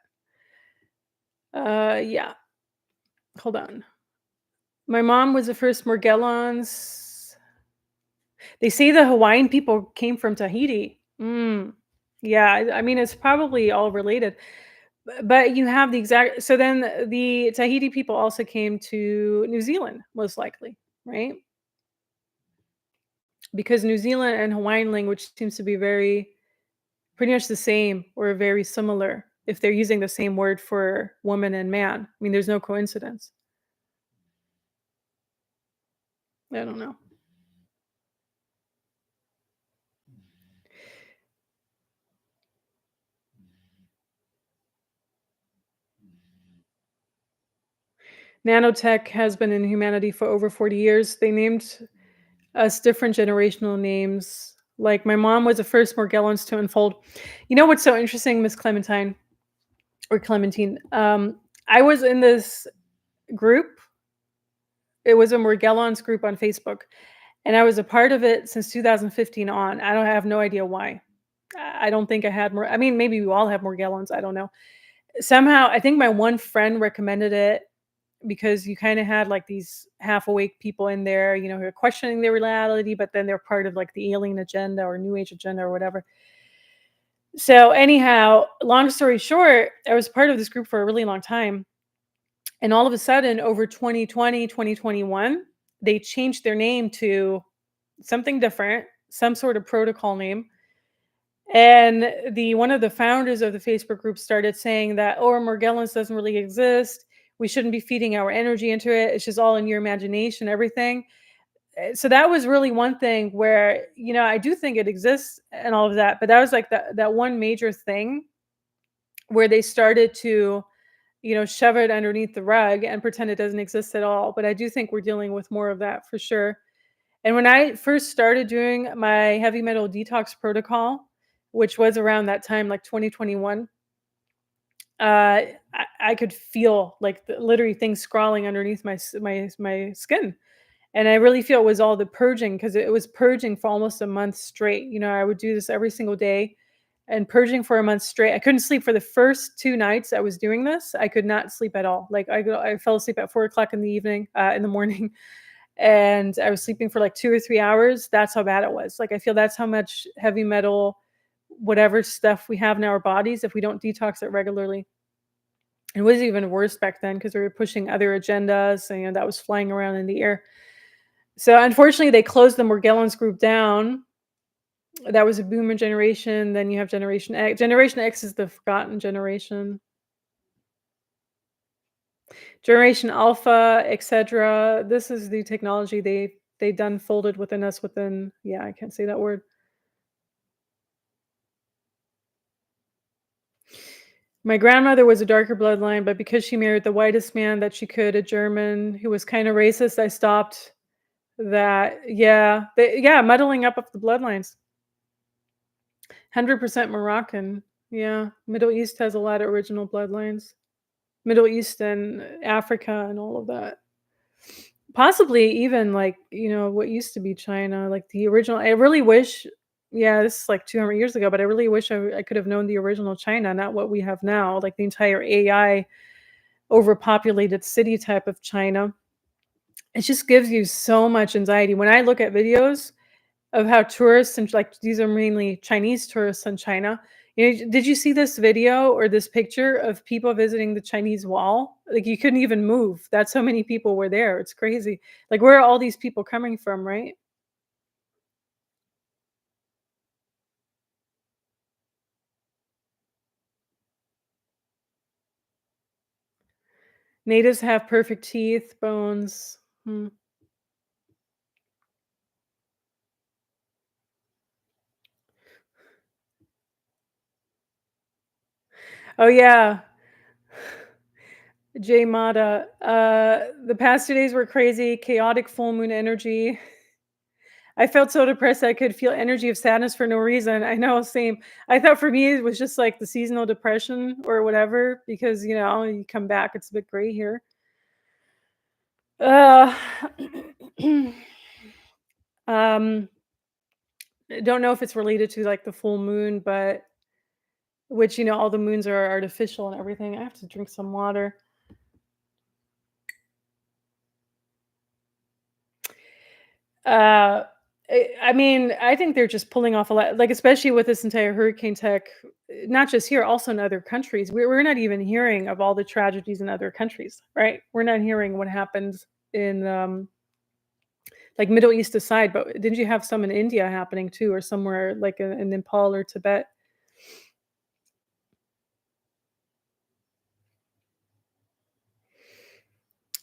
Yeah. Hold on. My mom was the first Morgellons. They say the Hawaiian people came from Tahiti. Yeah, I mean, it's probably all related. But you have the exact. So then the Tahiti people also came to New Zealand, most likely, right? Because New Zealand and Hawaiian language seems to be pretty much the same or very similar if they're using the same word for woman and man. I mean, there's no coincidence. I don't know. Nanotech has been in humanity for over 40 years. They named us different generational names. Like, my mom was the first Morgellons to unfold. You know what's so interesting, Miss Clementine or Clementine? I was in this group. It was a Morgellons group on Facebook, and I was a part of it since 2015 on. I have no idea why. I don't think I had more. I mean, maybe we all have Morgellons. I don't know. Somehow, I think my one friend recommended it because you kind of had like these half awake people in there, who are questioning their reality, but then they're part of like the alien agenda or New Age agenda or whatever. So anyhow, long story short, I was part of this group for a really long time. And all of a sudden, over 2020, 2021, they changed their name to something different, some sort of protocol name. And one of the founders of the Facebook group started saying that, oh, Morgellons doesn't really exist. We shouldn't be feeding our energy into it. It's just all in your imagination, everything. So that was really one thing where, I do think it exists and all of that. But that was like that one major thing where they started to, shove it underneath the rug and pretend it doesn't exist at all. But I do think we're dealing with more of that for sure. And when I first started doing my heavy metal detox protocol, which was around that time, like 2021, I could feel like literally things crawling underneath my skin. And I really feel it was all the purging, because it was purging for almost a month straight. I would do this every single day and purging for a month straight. I couldn't sleep for the first 2 nights I was doing this. I could not sleep at all. Like I fell asleep at 4 o'clock in the morning. and I was sleeping for like 2 or 3 hours. That's how bad it was. Like, I feel that's how much heavy metal, whatever stuff we have in our bodies, if we don't detox it regularly. It was even worse back then because we were pushing other agendas, and, that was flying around in the air. So, unfortunately, they closed the Morgellons group down. That was a boomer generation. Then you have Generation X. Generation X is the forgotten generation. Generation Alpha, etc. This is the technology they done folded within us within, yeah, I can't say that word. My grandmother was a darker bloodline, but because she married the whitest man that she could, a German who was kind of racist, I stopped that. Yeah, yeah, muddling up of the bloodlines. 100% Moroccan. Yeah, Middle East has a lot of original bloodlines. Middle East and Africa and all of that. Possibly even like, what used to be China, like the original. I really wish, yeah, this is like 200 years ago, but I really wish I could have known the original China, not what we have now, like the entire AI overpopulated city type of China. It just gives you so much anxiety. When I look at videos of how tourists, and like these are mainly Chinese tourists in China. Did you see this video or this picture of people visiting the Chinese wall? Like, you couldn't even move. That's how many people were there. It's crazy. Like, where are all these people coming from, right? Natives have perfect teeth, bones. Hmm. Oh yeah, Jay Mata. The past 2 days were crazy, chaotic full moon energy. I felt so depressed I could feel energy of sadness for no reason. I know, same. I thought for me it was just like the seasonal depression or whatever because, you come back, it's a bit gray here. Uh, um, don't know if it's related to like the full moon, but which, all the moons are artificial and everything. I have to drink some water. Uh, I mean, I think they're just pulling off a lot, like, especially with this entire hurricane tech, not just here, also in other countries. We're not even hearing of all the tragedies in other countries, right? We're not hearing what happens in, like, Middle East aside, but didn't you have some in India happening too, or somewhere like in Nepal or Tibet?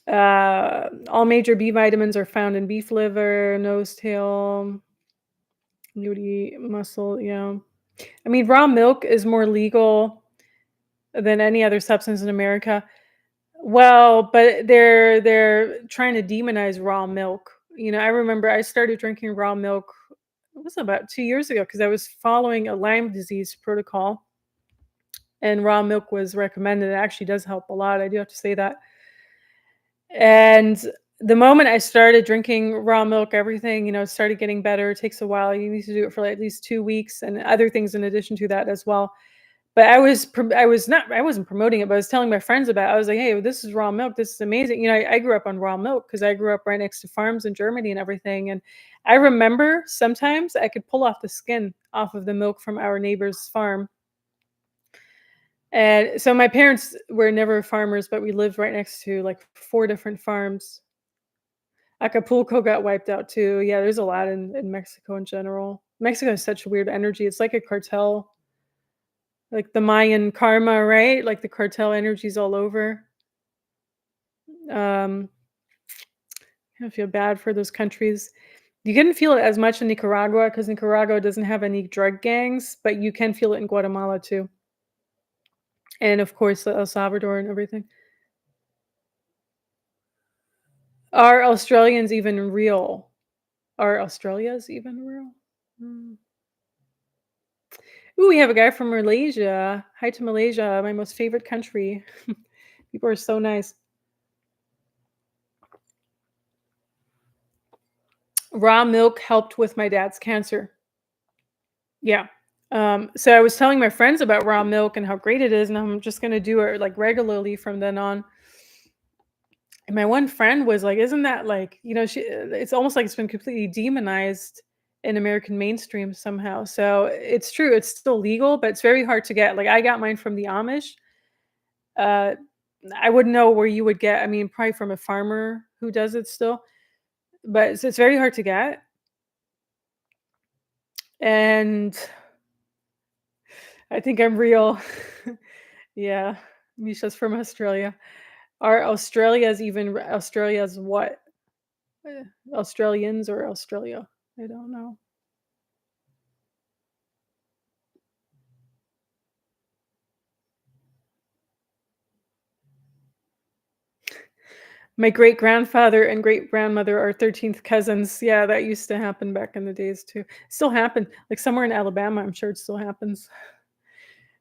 All major B vitamins are found in beef liver, nose tail, you would eat muscle, yeah. I mean, raw milk is more legal than any other substance in America. Well, but they're trying to demonize raw milk. I remember I started drinking raw milk, it was about 2 years ago because I was following a Lyme disease protocol, and raw milk was recommended. It actually does help a lot, I do have to say that. And the moment I started drinking raw milk, everything, started getting better. It takes a while. You need to do it for like at least 2 weeks and other things in addition to that as well. But I wasn't promoting it, but I was telling my friends about it. I was like, "Hey, this is raw milk. This is amazing." I grew up on raw milk because I grew up right next to farms in Germany and everything. And I remember sometimes I could pull off the skin off of the milk from our neighbor's farm. And so my parents were never farmers, but we lived right next to like 4 different farms. Acapulco got wiped out too. Yeah, there's a lot in Mexico in general. Mexico has such weird energy. It's like a cartel. Like the Mayan karma, right? Like the cartel energies all over. Um, I feel bad for those countries. You couldn't feel it as much in Nicaragua because Nicaragua doesn't have any drug gangs, but you can feel it in Guatemala too. And of course, El Salvador and everything. Are Australians even real? Are Australias even real? Mm. Ooh, we have a guy from Malaysia. Hi to Malaysia, my most favorite country. People are so nice. Raw milk helped with my dad's cancer. Yeah. So I was telling my friends about raw milk and how great it is, and I'm just gonna do it like regularly from then on. And my one friend was like, "Isn't that like, it's almost like it's been completely demonized in American mainstream somehow." So it's true, it's still legal, but it's very hard to get. Like I got mine from the Amish. Uh, I wouldn't know where you would get. I mean, probably from a farmer who does it still, but it's very hard to get. And I think I'm real. Yeah, Misha's from Australia. Are Australia's what? Eh, Australians or Australia? I don't know. My great grandfather and great grandmother are 13th cousins. Yeah, that used to happen back in the days too. Still happen. Like somewhere in Alabama, I'm sure it still happens.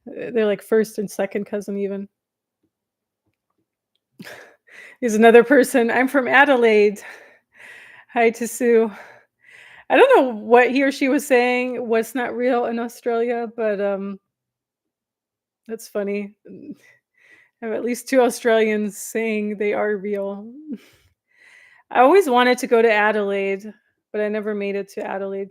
They're like first and second cousin even. Here's another person. I'm from Adelaide. Hi to Sue. I don't know what he or she was saying was not real in Australia, but that's funny. I have at least two Australians saying they are real. I always wanted to go to Adelaide, but I never made it to Adelaide.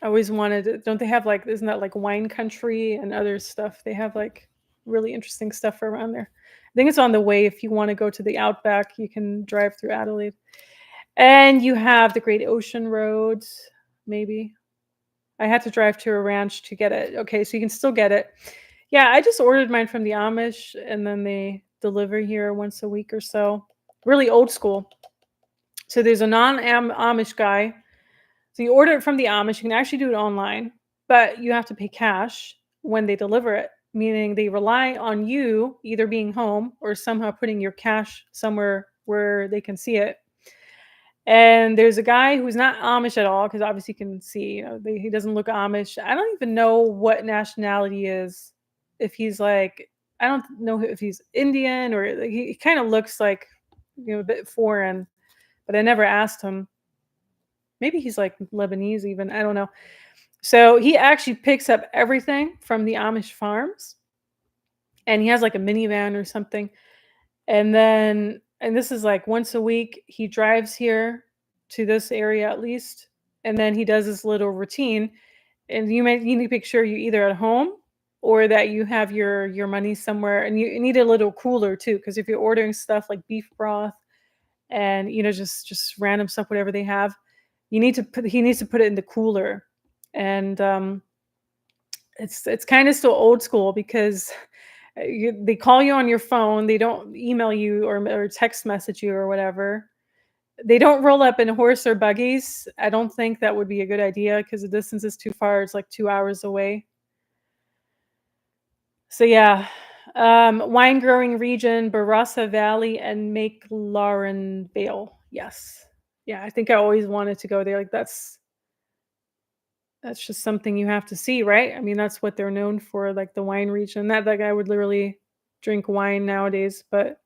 I always wanted it. Don't they have like, isn't that like wine country and other stuff? They have like really interesting stuff around there. I think it's on the way. If you want to go to the outback, you can drive through Adelaide. And you have the Great Ocean Road, maybe. I had to drive to a ranch to get it. Okay, so you can still get it. Yeah, I just ordered mine from the Amish and then they deliver here once a week or so. Really old school. So there's a non-Amish guy. So you order it from the Amish. You can actually do it online, but you have to pay cash when they deliver it, meaning they rely on you either being home or somehow putting your cash somewhere where they can see it. And there's a guy who's not Amish at all, because obviously you can see, he doesn't look Amish. I don't even know what nationality he is. If he's like, I don't know if he's Indian or like, he kind of looks like, a bit foreign, but I never asked him. Maybe he's like Lebanese even. I don't know. So he actually picks up everything from the Amish farms and he has like a minivan or something. And this is like once a week, he drives here to this area at least. And then he does this little routine. And you need to make sure you're either at home or that you have your money somewhere. And you need a little cooler too, because if you're ordering stuff like beef broth and just random stuff, whatever they have, he needs to put it in the cooler. And it's kind of still old school because they call you on your phone. They don't email you or text message you or whatever. They don't roll up in horse or buggies. I don't think that would be a good idea because the distance is too far. It's like 2 hours away. So yeah, wine growing region, Barossa Valley and McLaurin Vale. Yes. Yeah, I think I always wanted to go there. Like that's just something you have to see, right? I mean, that's what they're known for, like the wine region. Not that guy would literally drink wine nowadays, but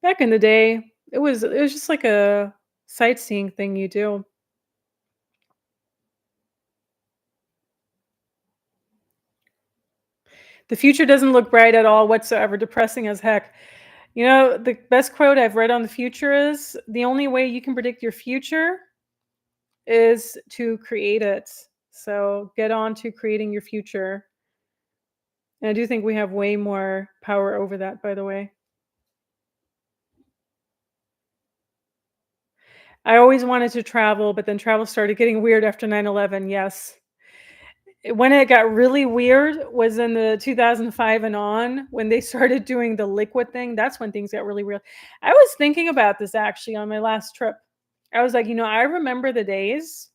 back in the day, it was just like a sightseeing thing you do. The future doesn't look bright at all whatsoever, depressing as heck. The best quote I've read on the future is the only way you can predict your future is to create it. So get on to creating your future. And I do think we have way more power over that, by the way. I always wanted to travel, but then travel started getting weird after 9/11. Yes. When it got really weird was in the 2005 and on when they started doing the liquid thing. That's when things got really weird. I was thinking about this actually on my last trip. I was like, I remember the days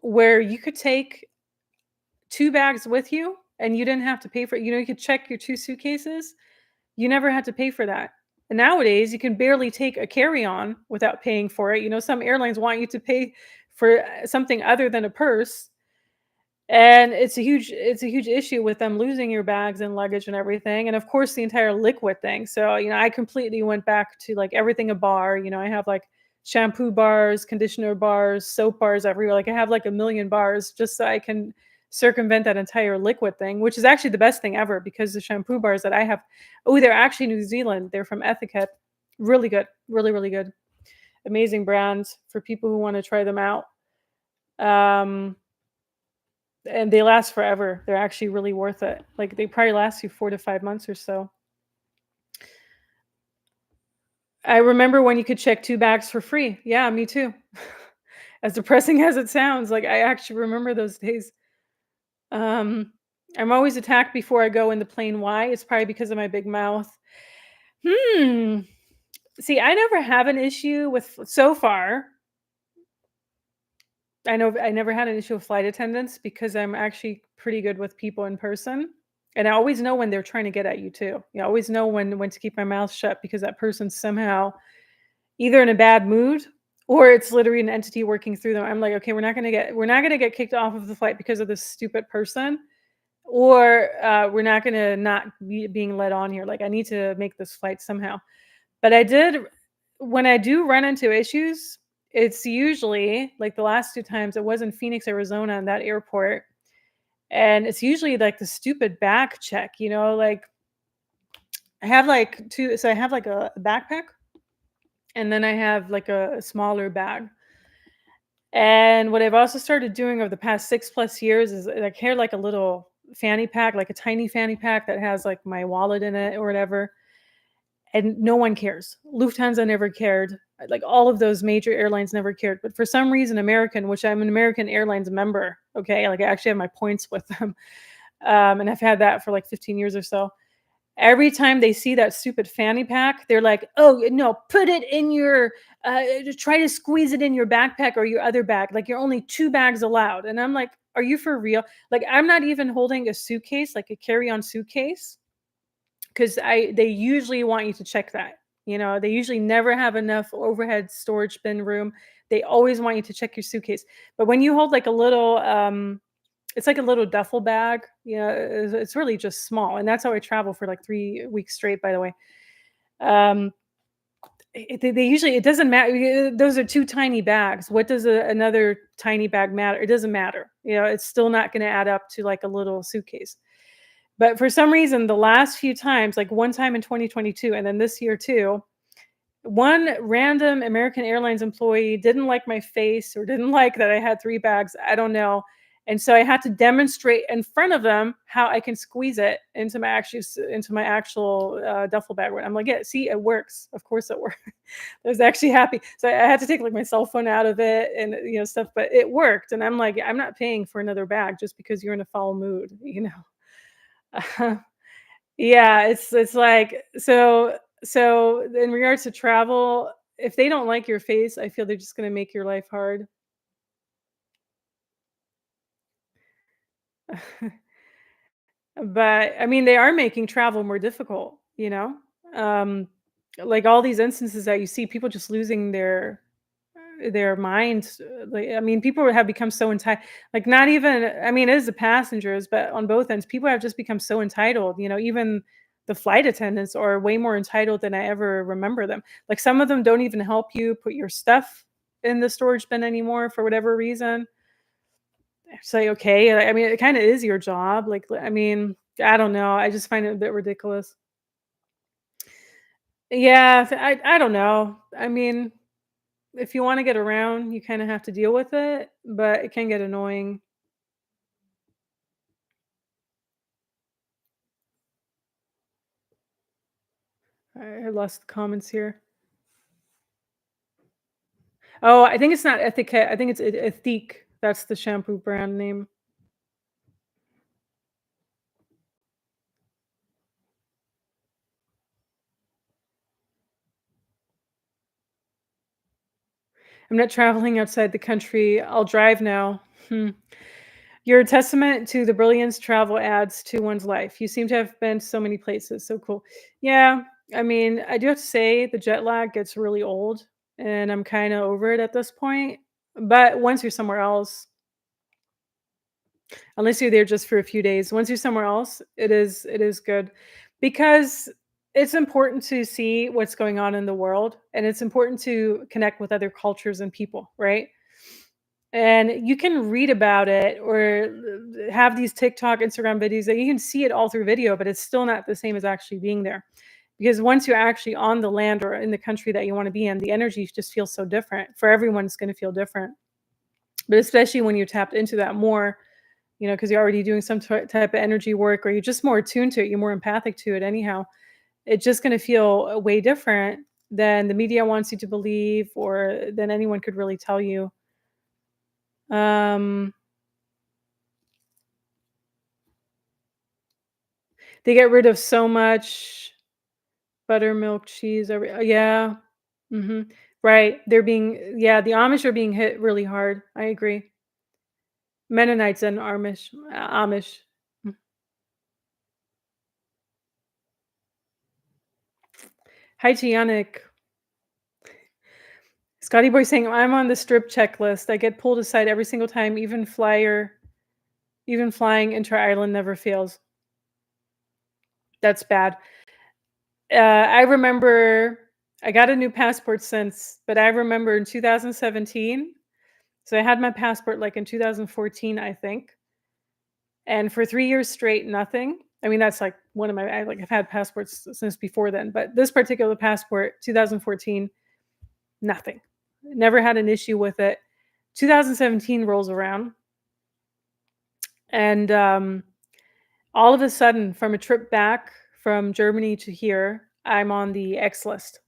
where you could take 2 bags with you and you didn't have to pay for it. You could check your 2 suitcases. You never had to pay for that. And nowadays, you can barely take a carry-on without paying for it. Some airlines want you to pay for something other than a purse. And it's a huge issue with them losing your bags and luggage and everything. And of course, the entire liquid thing. So, I completely went back to like everything a bar. I have like shampoo bars, conditioner bars, soap bars everywhere. Like I have like a million bars just so I can circumvent that entire liquid thing, which is actually the best thing ever because the shampoo bars that I have, oh, they're actually New Zealand. They're from Etiquette. Really good. Really, really good. Amazing brands for people who want to try them out. Um, and they last forever. They're actually really worth it. Like they probably last you 4 to 5 months or so. I remember when you could check 2 bags for free. Yeah, me too. As depressing as it sounds, like, I actually remember those days. Um, I'm always attacked before I go in the plane. Why? It's probably because of my big mouth. Hmm. See, I never have an issue with so far, I know I never had an issue with flight attendants because I'm actually pretty good with people in person, and I always know when they're trying to get at you too. You always know when to keep my mouth shut because that person's somehow either in a bad mood or it's literally an entity working through them. I'm like, okay, we're not gonna get kicked off of the flight because of this stupid person, or we're not gonna not be being led on here. Like I need to make this flight somehow. But I did when I do run into issues, it's usually like the last 2 times it was in Phoenix, Arizona, in that airport, and it's usually like the stupid back check. Like I have like two. So I have like a backpack, and then I have like a smaller bag. And what I've also started doing over the past 6+ years is I carry like a little fanny pack, like a tiny fanny pack that has like my wallet in it or whatever. And no one cares. Lufthansa never cared. Like all of those major airlines never cared. But for some reason, American, which I'm an American Airlines member, okay, like I actually have my points with them. And I've had that for like 15 years or so. Every time they see that stupid fanny pack, they're like, "Oh, no, put it in your try to squeeze it in your backpack or your other bag. Like you're only 2 bags allowed." And I'm like, "Are you for real?" Like I'm not even holding a suitcase, like a carry-on suitcase, because they usually want you to check that. They usually never have enough overhead storage bin room. They always want you to check your suitcase. But when you hold like a little it's like a little duffel bag. It's really just small, and that's how I travel for like 3 weeks straight. By the way, um, they usually it doesn't matter. Those are 2 tiny bags. What does another tiny bag matter? It doesn't matter. It's still not going to add up to like a little suitcase. But for some reason, the last few times, like one time in 2022, and then this year too, one random American Airlines employee didn't like my face or didn't like that I had 3 bags. I don't know. And so I had to demonstrate in front of them how I can squeeze it into my actual duffel bag. I'm like, yeah, see, it works. Of course it works. I was actually happy. So I had to take like my cell phone out of it and stuff, but it worked. And I'm like, I'm not paying for another bag just because you're in a foul mood. Yeah, it's like so in regards to travel, if they don't like your face, I feel they're just gonna make your life hard. But, I mean, they are making travel more difficult, you know? Um, like, all these instances that you see people just losing their minds, like, I mean, people have become so entitled. Like, not even I mean, it is the passengers, but on both ends, people have just become so entitled, even the flight attendants are way more entitled than I ever remember them. Like, some of them don't even help you put your stuff in the storage bin anymore for whatever reason. Say, "Okay." I mean, it kinda is your job, like, I mean, I don't know, I just find it a bit ridiculous. Yeah, I don't know. I mean, if you wanna get around, you kinda have to deal with it, but it can get annoying. I lost the comments here. Oh, I think it's not Etiquette, I think it's Ethique. That's the shampoo brand name. I'm not traveling outside the country, I'll drive now. Hmm. You're a testament to the brilliance travel adds to one's life. You seem to have been to so many places. So cool. Yeah, I mean, I do have to say the jet lag gets really old and I'm kind of over it at this point. But once you're somewhere else, unless you're there just for a few days, once you're somewhere else, it is good because it's important to see what's going on in the world and it's important to connect with other cultures and people, right? And you can read about it or have these TikTok, Instagram videos that you can see it all through video, but it's still not the same as actually being there. Because once you're actually on the land or in the country that you want to be in, the energy just feels so different. For everyone, it's going to feel different. But especially when you're tapped into that more, because you're already doing some type of energy work or you're just more attuned to it, you're more empathic to it anyhow. It's just going to feel way different than the media wants you to believe or than anyone could really tell you. Um, they get rid of so much buttermilk, cheese, yeah. Mhm. Right, the Amish are being hit really hard, I agree. Mennonites and Amish. Mm. Hygienic. Scotty Boy saying, "I'm on the strip checklist. I get pulled aside every single time, even flying inter-island never fails." That's bad. I remember I got a new passport since, but I remember in 2017, so I had my passport, like, in 2014, I think, and for 3 years straight, nothing. I mean, that's, like, one of my I've had passports since before then, but this particular passport, 2014, nothing. Never had an issue with it. 2017 rolls around, and, all of a sudden, from a trip back from Germany to here, I'm on the X list,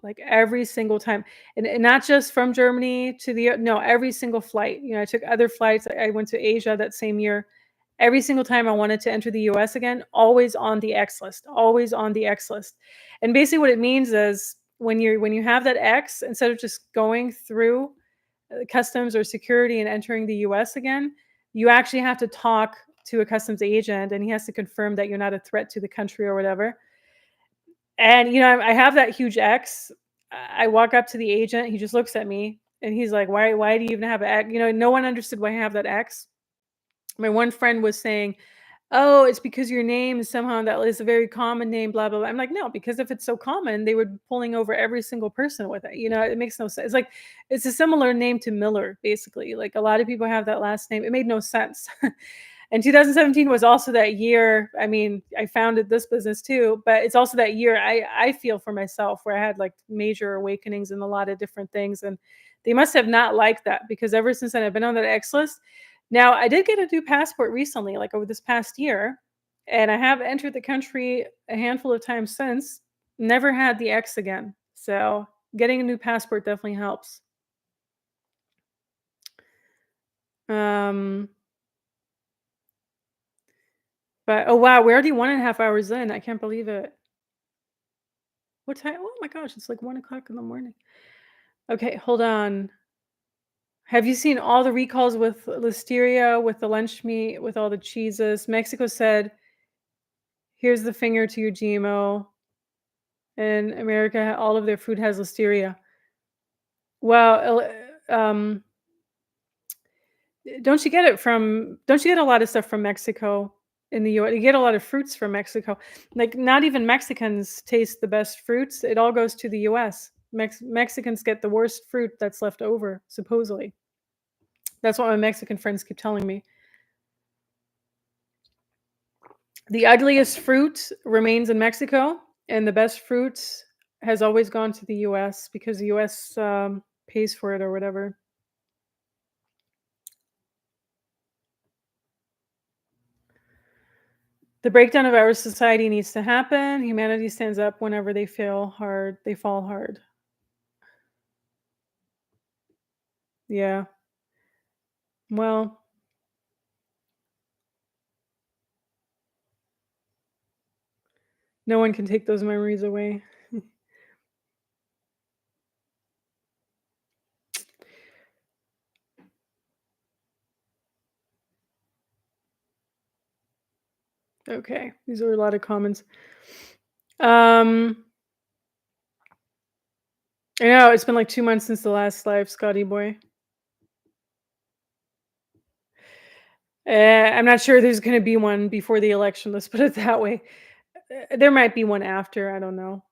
like every single time. And not just from Germany to no, every single flight. I took other flights. I went to Asia that same year. Every single time I wanted to enter the US again, always on the X list, always on the X list. And basically what it means is when you have that X, instead of just going through customs or security and entering the US again, you actually have to talk to a customs agent and he has to confirm that you're not a threat to the country or whatever. And I have that huge X. I walk up to the agent, he just looks at me and he's like, "Why do you even have an X?" No one understood why I have that X. My one friend was saying, "Oh, it's because your name is somehow that is a very common name, blah, blah, blah." I'm like, "No, because if it's so common, they would be pulling over every single person with it." It makes no sense. It's like it's a similar name to Miller, basically. Like a lot of people have that last name. It made no sense. And 2017 was also that year. I mean, I founded this business too, but it's also that year I feel for myself where I had like major awakenings in a lot of different things. And they must have not liked that because ever since then I've been on that X list. Now I did get a new passport recently, like over this past year, and I have entered the country a handful of times since. Never had the X again. So getting a new passport definitely helps. Um, but oh wow, we're already 1.5 hours in. I can't believe it. What time? Oh my gosh, it's like 1 o'clock in the morning. Okay, hold on. Have you seen all the recalls with listeria, with the lunch meat, with all the cheeses? Mexico said, "Here's the finger to your GMO." In America, all of their food has listeria. Well, don't you get a lot of stuff from Mexico in the US? You get a lot of fruits from Mexico. Like, not even Mexicans taste the best fruits. It all goes to the US. Mexicans get the worst fruit that's left over, supposedly. That's what my Mexican friends keep telling me. The ugliest fruit remains in Mexico, and the best fruit has always gone to the US because the US pays for it or whatever. The breakdown of our society needs to happen. Humanity stands up whenever they fail hard. They fall hard. Yeah. Well, no one can take those memories away. Okay. These are a lot of comments. Um, I know it's been like 2 months since the last live, Scotty boy. I'm not sure there's going to be one before the election. Let's put it that way. There might be one after. I don't know.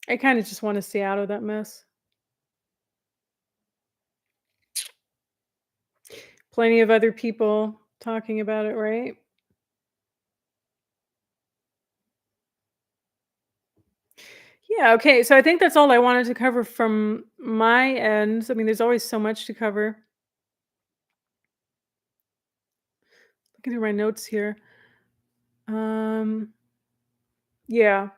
I kind of just want to stay out of that mess. Plenty of other people talking about it, right? Yeah, okay. So I think that's all I wanted to cover from my end. I mean, there's always so much to cover. Looking through my notes here. Um, yeah.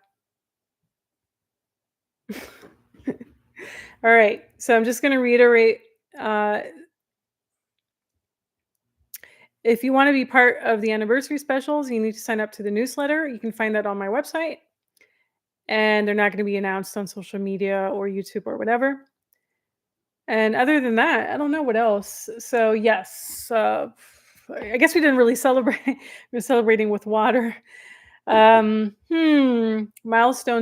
All right. So I'm just going to reiterate. Uh, if you want to be part of the anniversary specials, you need to sign up to the newsletter. You can find that on my website, and they're not going to be announced on social media or YouTube or whatever. And other than that, I don't know what else. So yes, I guess we didn't really celebrate. We're celebrating with water. Milestones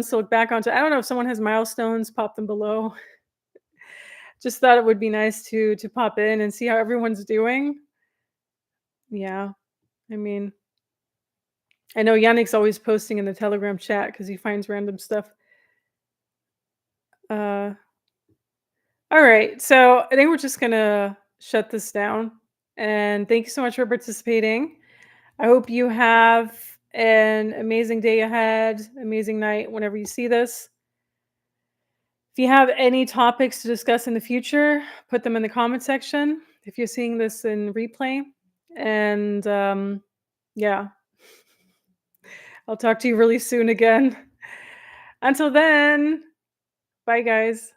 to look back onto. I don't know if someone has milestones. Pop them below. Just thought it would be nice to pop in and see how everyone's doing. Yeah, I mean, I know Yannick's always posting in the Telegram chat because he finds random stuff. Uh, all right, so I think we're just gonna shut this down. And thank you so much for participating. I hope you have an amazing day ahead, amazing night whenever you see this. If you have any topics to discuss in the future, put them in the comment section if you're seeing this in replay. And yeah, I'll talk to you really soon again. Until then, bye guys.